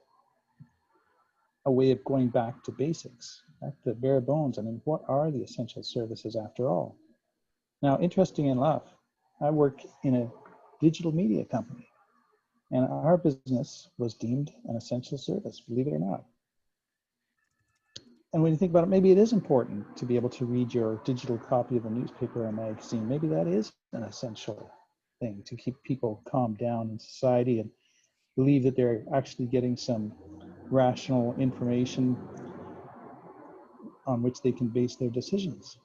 a way of going back to basics, back to bare bones. I mean, what are the essential services after all? Now, interesting enough, I work in a digital media company, and our business was deemed an essential service, believe it or not. And when you think about it, maybe it is important to be able to read your digital copy of a newspaper or magazine. Maybe that is an essential thing to keep people calmed down in society and believe that they're actually getting some rational information on which they can base their decisions.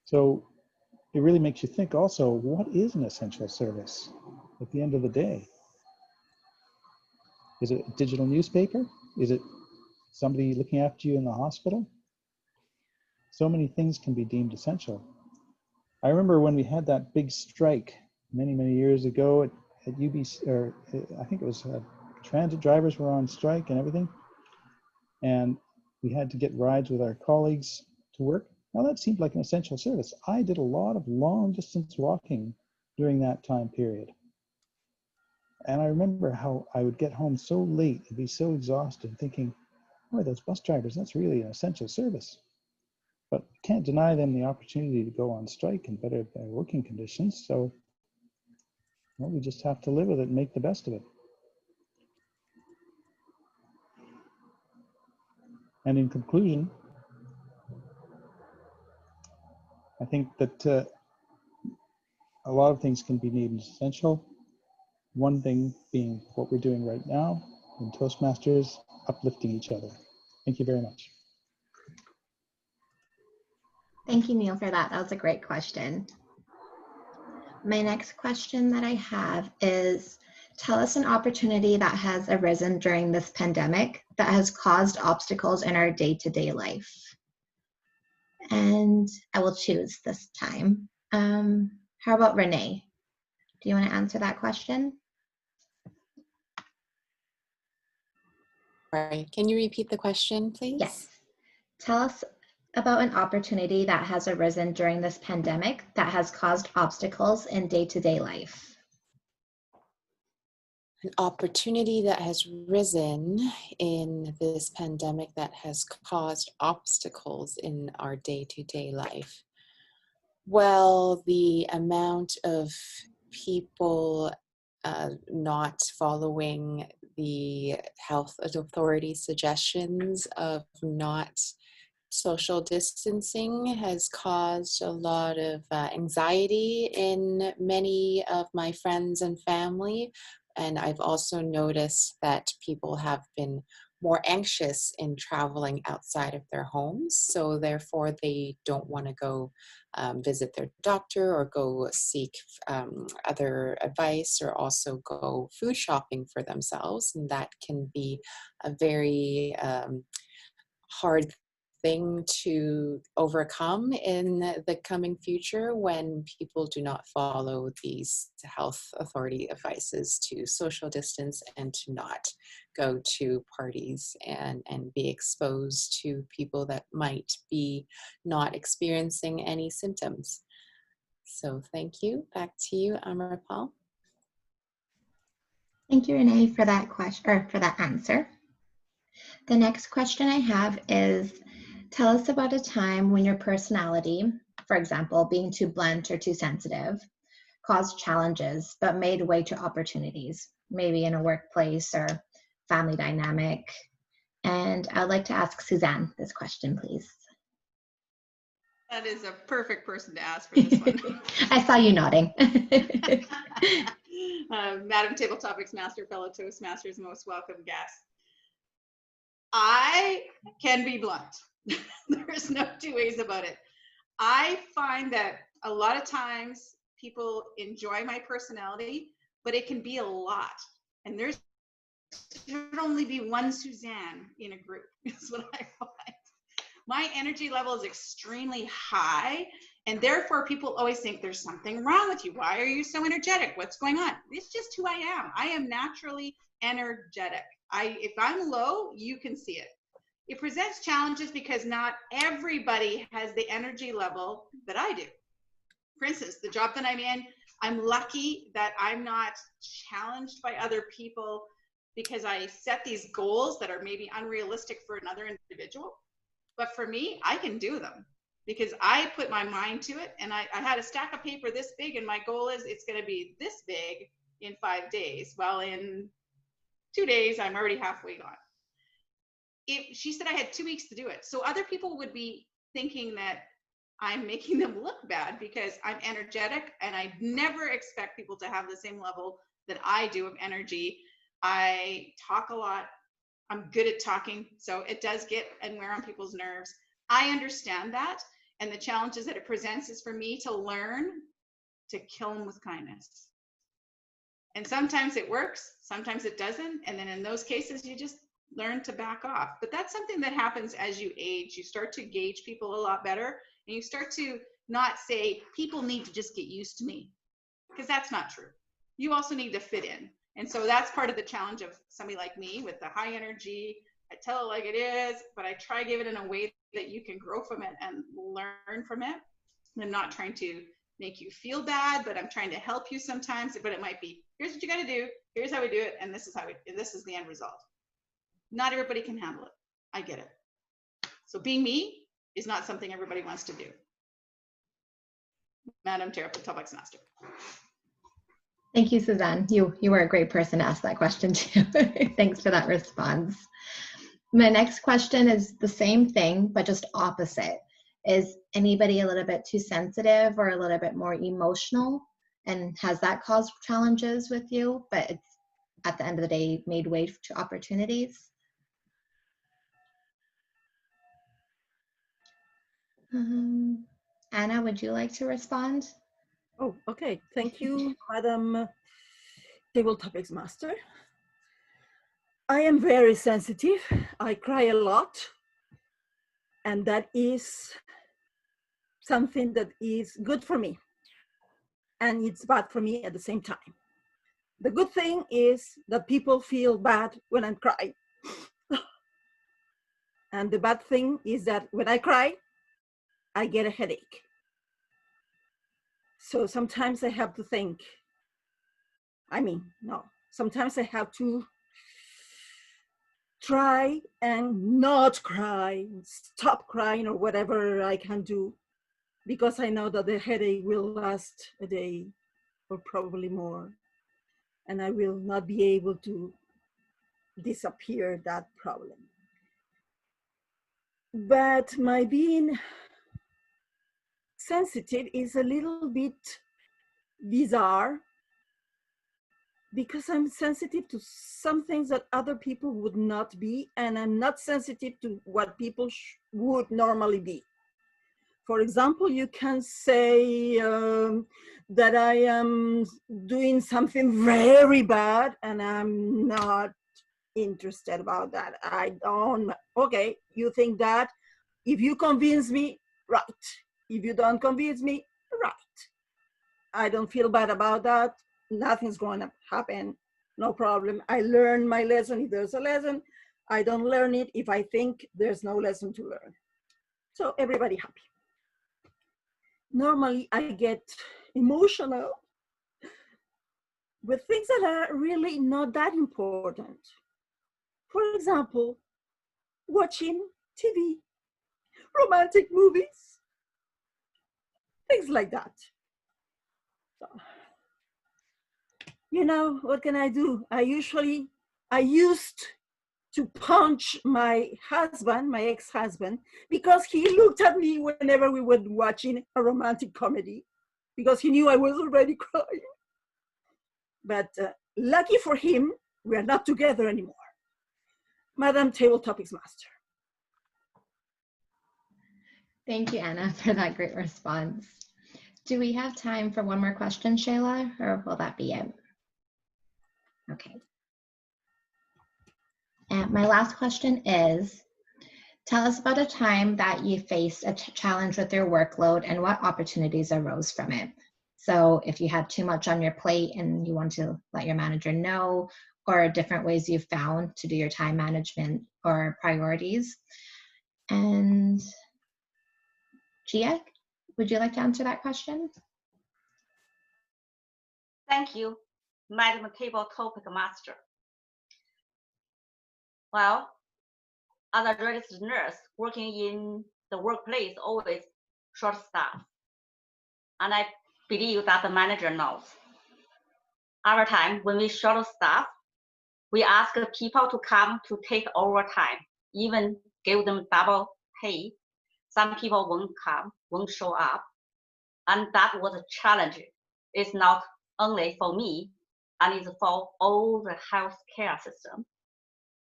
So it really makes you think also, what is an essential service at the end of the day? Is it a digital newspaper? Is it somebody looking after you in the hospital? So many things can be deemed essential. I remember when we had that big strike many, many years ago at UBC, or I think it was transit drivers were on strike and everything. And we had to get rides with our colleagues to work. Now that seemed like an essential service. I did a lot of long distance walking during that time period. And I remember how I would get home so late and be so exhausted thinking, boy, those bus drivers, that's really an essential service. But you can't deny them the opportunity to go on strike and better their working conditions. So, well, we just have to live with it and make the best of it. And in conclusion, I think that a lot of things can be deemed essential. One thing being what we're doing right now in Toastmasters, uplifting each other. Thank you very much. Thank you, Neil, for that. That was a great question. My next question that I have is, tell us an opportunity that has arisen during this pandemic that has caused obstacles in our day-to-day life. And I will choose this time. How about Renee? Do you want to answer that question? Sorry, can you repeat the question, please? Yes. Tell us about an opportunity that has arisen during this pandemic that has caused obstacles in day-to-day life. An opportunity that has risen in this pandemic that has caused obstacles in our day-to-day life. Well, the amount of people not following the health authority suggestions of not social distancing has caused a lot of anxiety in many of my friends and family. And I've also noticed that people have been more anxious in traveling outside of their homes. So therefore they don't want to go visit their doctor or go seek other advice or also go food shopping for themselves. And that can be a very hard thing to overcome in the coming future when people do not follow these health authority advices to social distance and to not go to parties and be exposed to people that might be not experiencing any symptoms. So thank you. Back to you, Amarpal. Thank you, Renee, for that question or for that answer. The next question I have is, tell us about a time when your personality, for example, being too blunt or too sensitive, caused challenges but made way to opportunities, maybe in a workplace or family dynamic. And I'd like to ask Suzanne this question, please. That is a perfect person to ask for this one. I saw you nodding. Madam Table Topics Master, fellow Toastmasters, most welcome guest. I can be blunt. There's no two ways about it. I find that a lot of times people enjoy my personality, but it can be a lot. And there should only be one Suzanne in a group, is what I find. My energy level is extremely high, and therefore people always think there's something wrong with you. Why are you so energetic? What's going on? It's just who I am. I am naturally energetic. If I'm low, you can see it. It presents challenges because not everybody has the energy level that I do. For instance, the job that I'm in, I'm lucky that I'm not challenged by other people because I set these goals that are maybe unrealistic for another individual. But for me, I can do them because I put my mind to it. And I had a stack of paper this big, and my goal is it's going to be this big in 5 days. Well, in 2 days, I'm already halfway gone. She said I had 2 weeks to do it. So other people would be thinking that I'm making them look bad because I'm energetic, and I never expect people to have the same level that I do of energy. I talk a lot. I'm good at talking, so it does get and wear on people's nerves. I understand that, and the challenges that it presents is for me to learn to kill them with kindness. And sometimes it works, sometimes it doesn't, and then in those cases, you just learn to back off. But that's something that happens as you age. You start to gauge people a lot better, and you start to not say, people need to just get used to me, because that's not true. You also need to fit in. And so that's part of the challenge of somebody like me with the high energy. I tell it like it is, but I try to give it in a way that you can grow from it and learn from it. I'm not trying to make you feel bad, but I'm trying to help you sometimes. But it might be, here's what you got to do, here's how we do it, and this is this is the end result. Not everybody can handle it. I get it. So being me is not something everybody wants to do. Madam Chair of the Topics Master. Thank you, Suzanne. You were a great person to ask that question too. Thanks for that response. My next question is the same thing, but just opposite. Is anybody a little bit too sensitive or a little bit more emotional? And has that caused challenges with you, but it's at the end of the day made way to opportunities? Anna, would you like to respond? Oh, okay. Thank you, Madam Table Topics Master. I am very sensitive. I cry a lot. And that is something that is good for me. And it's bad for me at the same time. The good thing is that people feel bad when I'm crying. And the bad thing is that when I cry, I get a headache. So sometimes I have to think, sometimes I have to try and not cry, stop crying or whatever I can do, because I know that the headache will last a day or probably more, and I will not be able to disappear that problem. But my being sensitive is a little bit bizarre because I'm sensitive to some things that other people would not be, and I'm not sensitive to what people would normally be. For example, you can say that I am doing something very bad and I'm not interested about that. I don't, okay, you think that. If you convince me, right. If you don't convince me, right. I don't feel bad about that. Nothing's going to happen. No problem. I learn my lesson if there's a lesson. I don't learn it if I think there's no lesson to learn. So everybody happy. Normally I get emotional with things that are really not that important. For example, watching TV, romantic movies, things like that. So, you know, what can I do? I used to punch my husband, my ex-husband, because he looked at me whenever we were watching a romantic comedy, because he knew I was already crying. But lucky for him, we are not together anymore. Madam Table Topics Master. Thank you, Anna, for that great response. Do we have time for one more question, Shayla, or will that be it? Okay. And my last question is, tell us about a time that you faced a challenge with your workload and what opportunities arose from it. So if you had too much on your plate and you want to let your manager know, or different ways you've found to do your time management or priorities. And Gia, would you like to answer that question? Thank you, Madam Table Topic Master. Well, as a registered nurse working in the workplace, always short staff. And I believe that the manager knows. Every time when we short staff, we ask people to come to take overtime, even give them double pay. Some people won't come, won't show up. And that was a challenge. It's not only for me, and it's for all the healthcare system.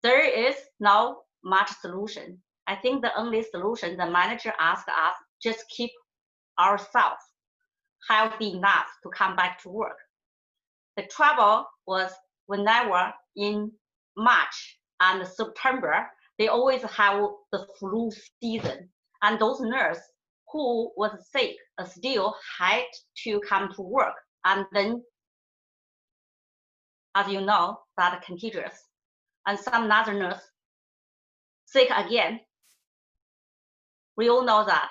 There is no much solution. I think the only solution the manager asked us, just keep ourselves healthy enough to come back to work. The trouble was whenever in March and September, they always have the flu season. And those nurses who was sick still had to come to work. And then, as you know, that contagious. And some other nurse sick again. We all know that.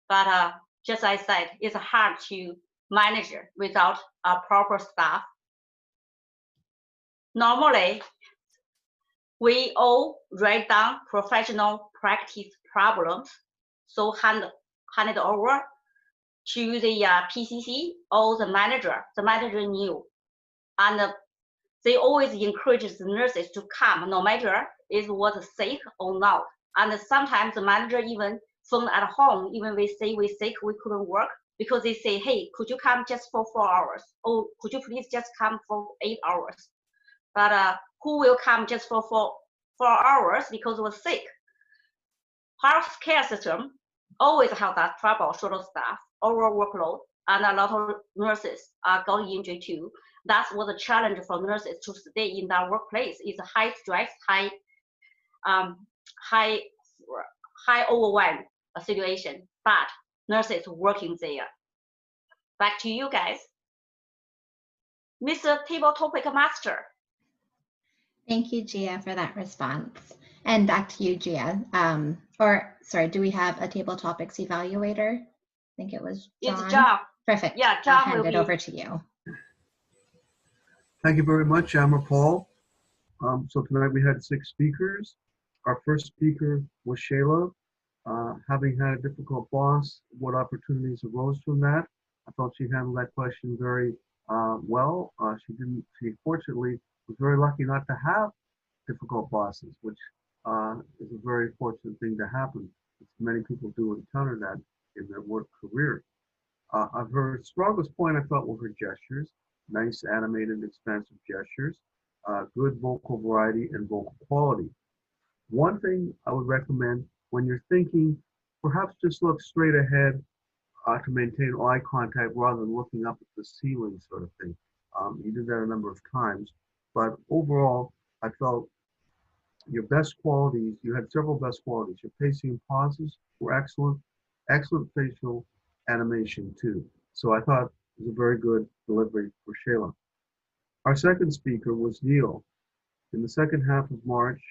But just as I said, it's hard to manage without a proper staff. Normally, we all write down professional practice problems, so hand it over to the PCC or the manager. The manager knew, and they always encourage the nurses to come, no matter is was sick or not. And sometimes the manager even phone at home, even we say we sick, we couldn't work, because they say, hey, could you come just for 4 hours? Or could you please just come for 8 hours? But who will come just for 4 hours because was sick? Healthcare system always have that trouble, short of staff, over workload, and a lot of nurses are going injured too. That was a challenge for nurses to stay in that workplace. It's a high stress, high overwhelm situation, but nurses working there. Back to you guys. Mr. Table Topic Master. Thank you, Gia, for that response. And back to you, Gia. Or sorry, do we have a table topics evaluator? I think it was John. It's John. Perfect. Yeah, John I'll hand it over to you. Thank you very much, Amber Paul. So tonight we had 6 speakers. Our first speaker was Shayla. Having had a difficult boss, what opportunities arose from that? I thought she handled that question very well. She fortunately was very lucky not to have difficult bosses, which is a very fortunate thing to happen. Many people do encounter that in their work career. Her strongest point, I thought, were her gestures. Nice, animated, expansive gestures, good vocal variety and vocal quality. One thing I would recommend when you're thinking, perhaps just look straight ahead to maintain eye contact rather than looking up at the ceiling sort of thing. You did that a number of times, but overall, I felt your best qualities, you had several best qualities. Your pacing and pauses were excellent, excellent facial animation too. So I thought it was a very good delivery for Shayla. Our second speaker was Neil. In the second half of March,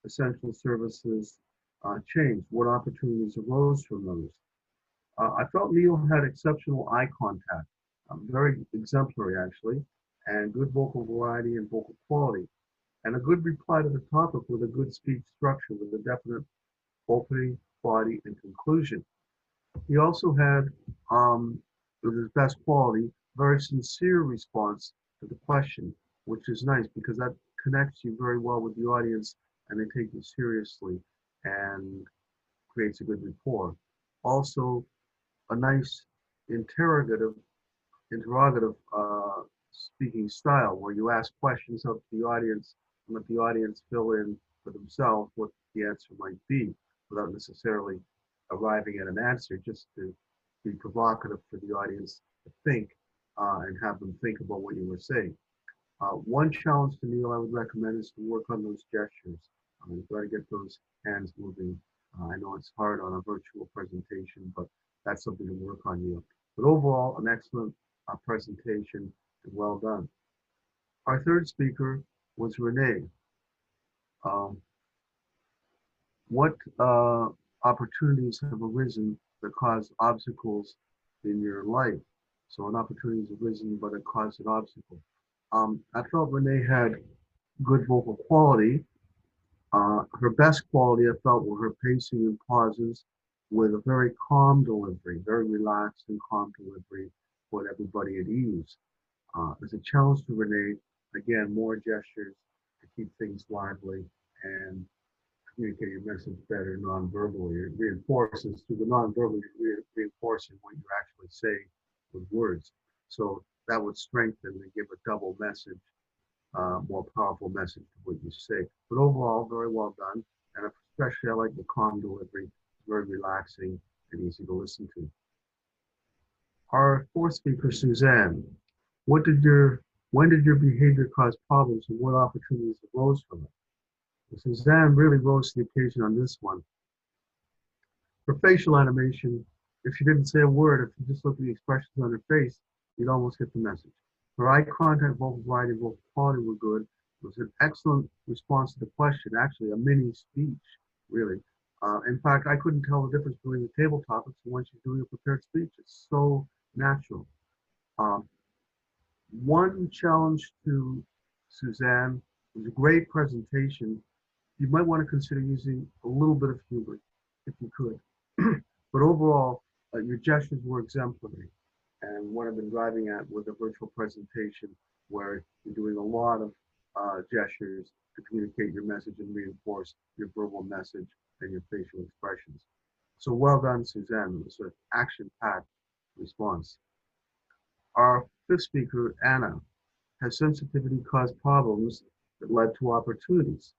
essential services changed. What opportunities arose from those? I felt Neil had exceptional eye contact, very exemplary actually, and good vocal variety and vocal quality, and a good reply to the topic with a good speech structure with a definite opening, body, and conclusion. He also had, with his best quality, very sincere response to the question, which is nice because that connects you very well with the audience and they take you seriously and creates a good rapport. Also, a nice interrogative speaking style where you ask questions of the audience and let the audience fill in for themselves what the answer might be without necessarily arriving at an answer, just to be provocative for the audience to think and have them think about what you were saying. One challenge to Neil I would recommend is to work on those gestures. You've got to get those hands moving. I know it's hard on a virtual presentation, but that's something to work on, Neil. But overall, an excellent presentation and well done. Our third speaker was Renee. What opportunities have arisen that cause obstacles in your life? So an opportunity has arisen, but it caused an obstacle. I felt Renee had good vocal quality. Her best quality, I felt, were her pacing and pauses with a very calm delivery, very relaxed and calm delivery, put everybody at ease. As a challenge to Renee, again, more gestures to keep things lively and communicate your message better non-verbally. It reinforces through the non-verbally, reinforcing what you actually say with words. So that would strengthen and give a double message, more powerful message to what you say. But overall, very well done. And especially I like the calm delivery. It's very relaxing and easy to listen to. Our fourth speaker, Suzanne. When did your behavior cause problems and what opportunities arose from it? Suzanne really rose to the occasion on this one. For facial animation, if she didn't say a word, if you just look at the expressions on her face, you'd almost get the message. Her eye contact, vocal variety, vocal quality were good. It was an excellent response to the question, actually a mini speech, really. In fact, I couldn't tell the difference between the table topics and when she's doing a prepared speech. It's so natural. One challenge to Suzanne was a great presentation. You might want to consider using a little bit of humor if you could. But overall, your gestures were exemplary. And what I've been driving at with a virtual presentation where you're doing a lot of gestures to communicate your message and reinforce your verbal message and your facial expressions. So well done, Suzanne. It was an action-packed response. Our fifth speaker, Anna, has sensitivity caused problems that led to opportunities.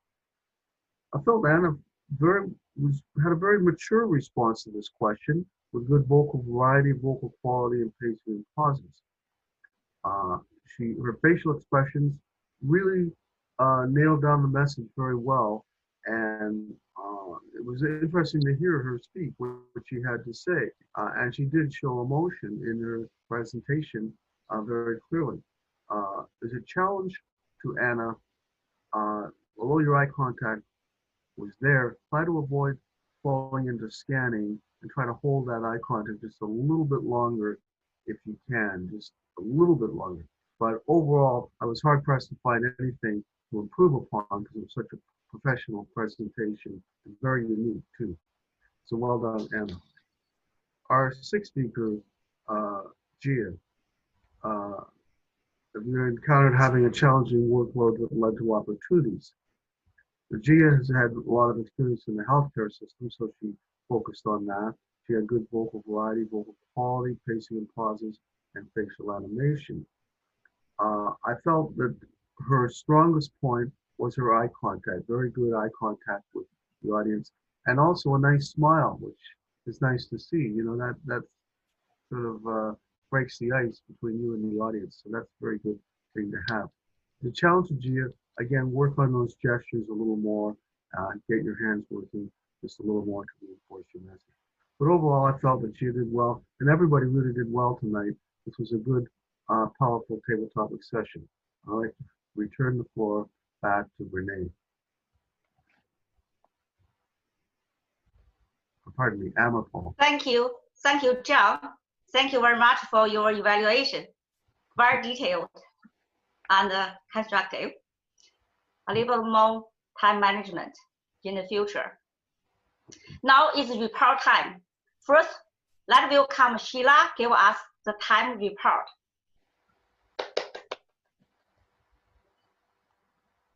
I felt Anna had a very mature response to this question with good vocal variety, vocal quality, and pacing and pauses. Her facial expressions really nailed down the message very well, and it was interesting to hear her speak what she had to say, and she did show emotion in her presentation very clearly. There's a challenge to Anna, although your eye contact was there, try to avoid falling into scanning and try to hold that eye contact just a little bit longer if you can, just a little bit longer. But overall, I was hard pressed to find anything to improve upon because it was such a professional presentation and very unique too. So well done, Anna. Our sixth speaker, Gia. We encountered having a challenging workload that led to opportunities. Gia has had a lot of experience in the healthcare system, so she focused on that. She had good vocal variety, vocal quality, pacing and pauses, and facial animation. I felt that her strongest point was her eye contact, very good eye contact with the audience, and also a nice smile, which is nice to see. You know, that sort of breaks the ice between you and the audience, so that's a very good thing to have. The challenge of Gia, again, work on those gestures a little more, get your hands working just a little more to reinforce your message. But overall, I felt that Gia did well, and everybody really did well tonight. This was a good, powerful table topic session. I'd like to return the floor back to Renee. Pardon me, Amapol. Thank you, John. Thank you very much for your evaluation. Very detailed. and constructive. A little more time management in the future. Now is report time. First, let's welcome Sheila give us the time report.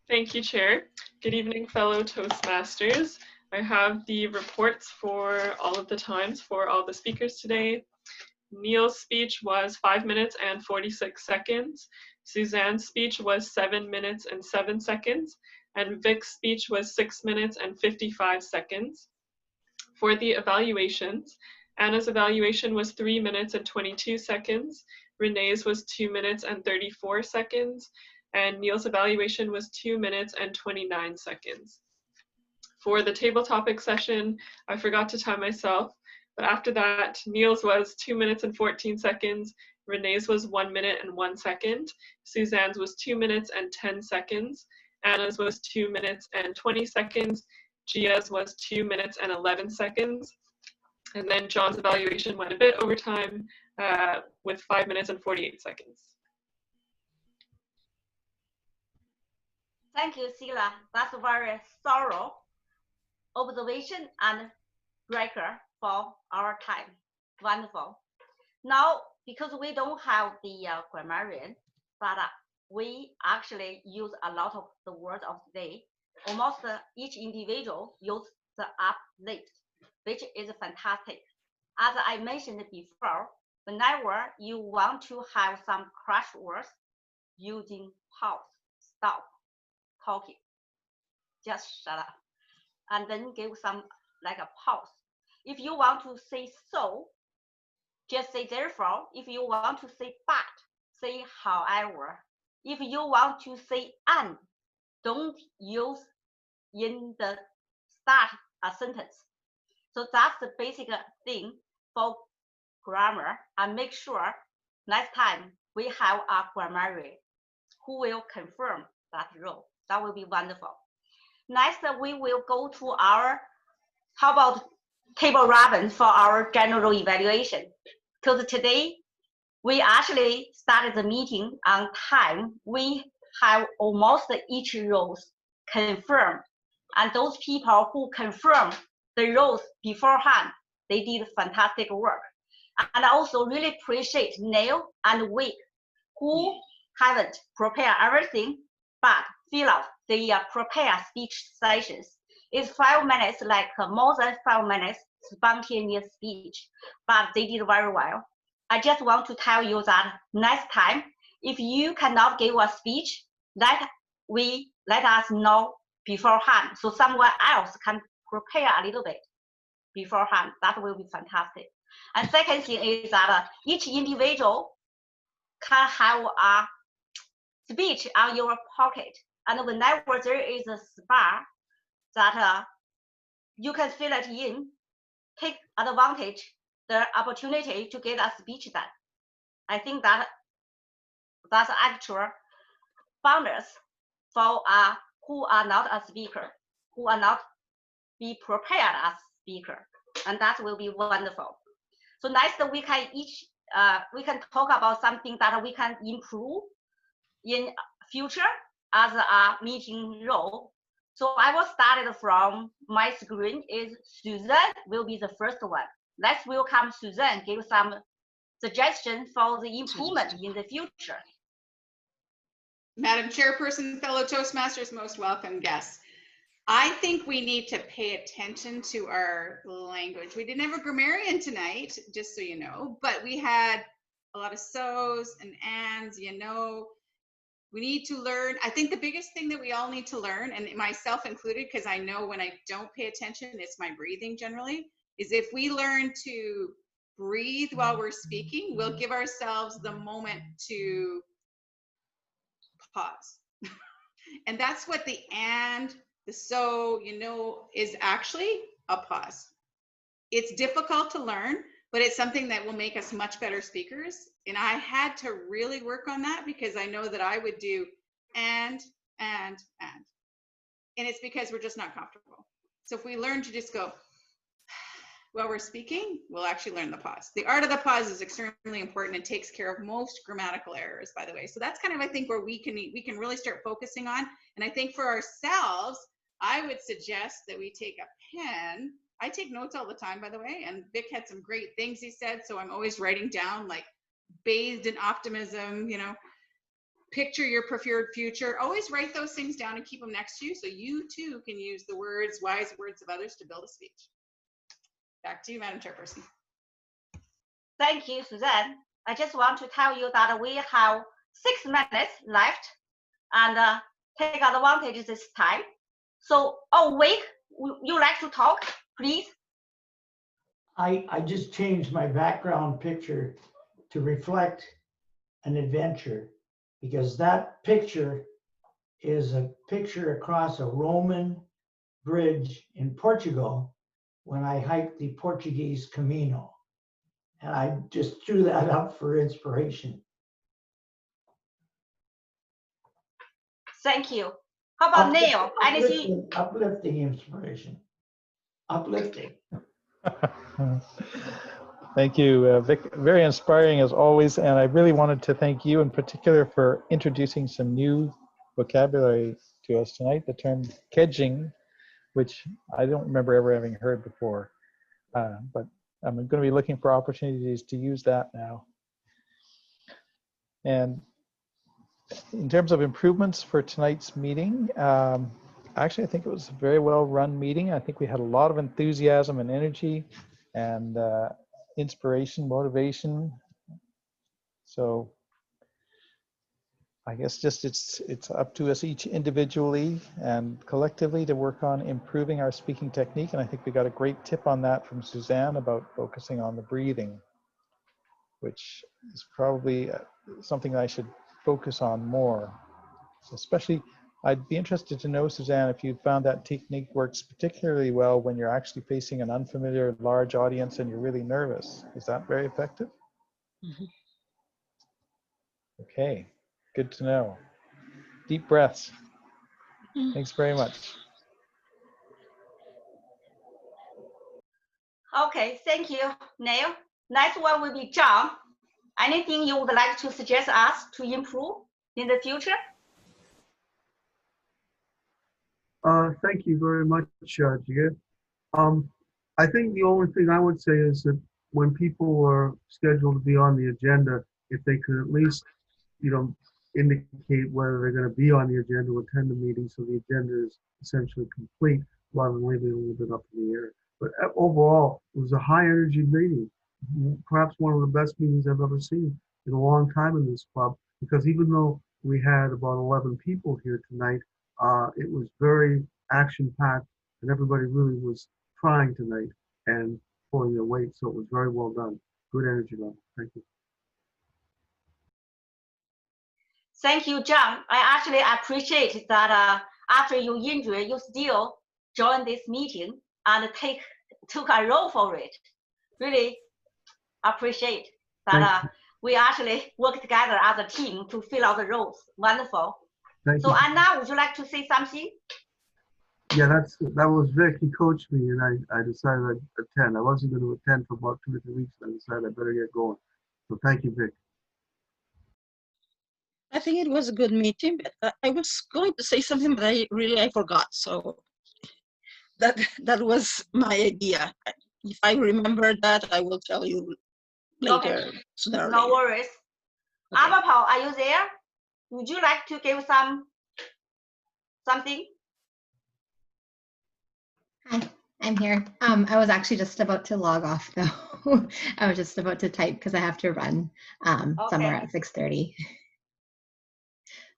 Thank you, Chair. Good evening, fellow Toastmasters. I have the reports for all of the times for all the speakers today. Neil's speech was 5 minutes and 46 seconds. Suzanne's speech was 7 minutes and 7 seconds. And Vic's speech was 6 minutes and 55 seconds. For the evaluations, Anna's evaluation was 3 minutes and 22 seconds. Renee's was 2 minutes and 34 seconds. And Neil's evaluation was 2 minutes and 29 seconds. For the table topic session, I forgot to time myself, but after that, Neil's was 2 minutes and 14 seconds, Renee's was 1 minute and 1 second, Suzanne's was 2 minutes and 10 seconds, Anna's was 2 minutes and 20 seconds, Gia's was 2 minutes and 11 seconds, and then John's evaluation went a bit over time with 5 minutes and 48 seconds. Thank you, Sheila. That's a very thorough observation and record for our time. Wonderful. Now, because we don't have the grammarian, but we actually use a lot of the words of the day. Almost each individual uses the up list, which is fantastic. As I mentioned before, whenever you want to have some crash words, using pause, stop talking, just shut up, and then give some like a pause. If you want to say so, just say therefore. If you want to say but, say however. If you want to say and, don't use in the start a sentence. So that's the basic thing for grammar, and make sure next time we have a grammarian who will confirm that rule. That will be wonderful. Next, we will go to our, how about table Robin for our general evaluation. Because today, we actually started the meeting on time. We have almost each roles confirmed. And those people who confirmed the roles beforehand, they did fantastic work. And I also really appreciate Neil and Vic, who haven't prepared everything, but fill out the prepared speech sessions. It's 5 minutes, like more than 5 minutes spontaneous speech, but they did very well. I just want to tell you that next time, if you cannot give a speech, let us know beforehand, so someone else can prepare a little bit beforehand. That will be fantastic. And second thing is that each individual can have a speech on your pocket, and whenever there is a spot that you can fill it in, take advantage the opportunity to get a speech done. I think that's actual bonus for who are not a speaker, who are not be prepared as speaker, and that will be wonderful. So next we can we can talk about something that we can improve in future as a meeting role. So I will start from my screen. Is Suzanne will be the first one. Let's welcome Suzanne, give some suggestions for the improvement in the future. Madam Chairperson, fellow Toastmasters, most welcome guests. I think we need to pay attention to our language. We didn't have a grammarian tonight, just so you know, but we had a lot of so's and ands, you know. We need to learn. I think the biggest thing that we all need to learn, and myself included, because I know when I don't pay attention, it's my breathing generally, is if we learn to breathe while we're speaking, we'll give ourselves the moment to pause. And that's what the and, the so, you know, is actually a pause. It's difficult to learn, but it's something that will make us much better speakers. And I had to really work on that because I know that I would do and. And it's because we're just not comfortable. So if we learn to just go while we're speaking, we'll actually learn the pause. The art of the pause is extremely important and takes care of most grammatical errors, by the way. So that's kind of, I think, where we can really start focusing on. And I think for ourselves, I would suggest that we take a pen. I take notes all the time, by the way, and Vic had some great things he said. So I'm always writing down, like, bathed in optimism, you know, picture your preferred future. Always write those things down and keep them next to you so you too can use the words, wise words of others to build a speech. Back to you, Madam Chairperson. Thank you, Suzanne. I just want to tell you that we have 6 minutes left and take advantage of this time. So, oh, Vic, you like to talk, please? I just changed my background picture to reflect an adventure, because that picture is a picture across a Roman bridge in Portugal when I hiked the Portuguese Camino. And I just threw that up for inspiration. Thank you. How about Neil? Anything? Uplifting inspiration. Uplifting. Thank you, Vic. Very inspiring as always. And I really wanted to thank you in particular for introducing some new vocabulary to us tonight, the term kedging, which I don't remember ever having heard before. But I'm going to be looking for opportunities to use that now. And in terms of improvements for tonight's meeting, actually, I think it was a very well run meeting. I think we had a lot of enthusiasm and energy and inspiration, motivation. So I guess just it's up to us each individually and collectively to work on improving our speaking technique. And I think we got a great tip on that from Suzanne about focusing on the breathing, which is probably something I should focus on more. So especially, I'd be interested to know, Suzanne, if you found that technique works particularly well when you're actually facing an unfamiliar large audience and you're really nervous. Is that very effective? Mm-hmm. Okay, good to know. Deep breaths. Thanks very much. Okay, thank you, Neil. Next one will be John. Anything you would like to suggest us to improve in the future? Thank you very much, Gia. I think the only thing I would say is that when people are scheduled to be on the agenda, if they could at least, you know, indicate whether they're going to be on the agenda or attend the meeting, so the agenda is essentially complete, rather than leaving it a little bit up in the air. But overall, it was a high energy meeting, perhaps one of the best meetings I've ever seen in a long time in this club, because even though we had about 11 people here tonight, it was very action-packed, and everybody really was trying tonight and pulling their weight, so it was very well done. Good energy level. Thank you. Thank you, John. I actually appreciate that after your injury, you still joined this meeting and took a role for it. Really appreciate that we actually work together as a team to fill out the roles. Wonderful. Thank so you. Anna, would you like to say something? Yeah, that was Vic. He coached me, and I decided I'd attend. I wasn't going to attend for about 2 or 3 weeks, and I decided I better get going. So thank you, Vic. I think it was a good meeting, but I was going to say something, but I forgot. So that was my idea. If I remember that, I will tell you later. Okay. No worries. Okay. Amapao, are you there? Would you like to give something? Hi, I'm here. I was actually just about to log off though. I was just about to type because I have to run somewhere at 6:30.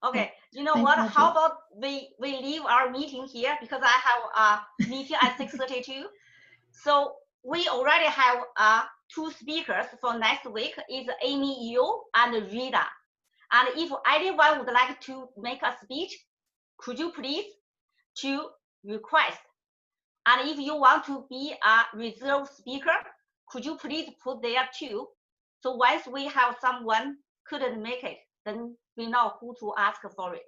Okay, you know what? How about we leave our meeting here because I have a meeting at 6:32. So we already have 2 speakers for next week. Is Amy Yu and Rita. And if anyone would like to make a speech, could you please to request? And if you want to be a reserve speaker, could you please put there too? So once we have someone couldn't make it, then we know who to ask for it.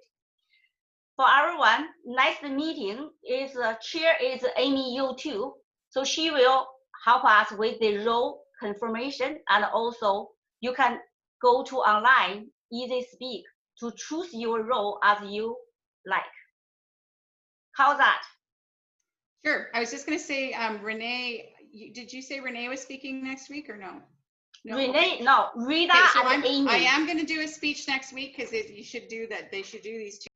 For everyone, next meeting is chair is Amy Yu too. So she will help us with the role confirmation, and also you can go to online Easy Speak to choose your role as you like. How's that? Sure. I was just going to say, Renee, did you say Renee was speaking next week or no? No. Renee, okay. no, Rita Okay, so and Amy. I am going to do a speech next week because you should do that. They should do these two.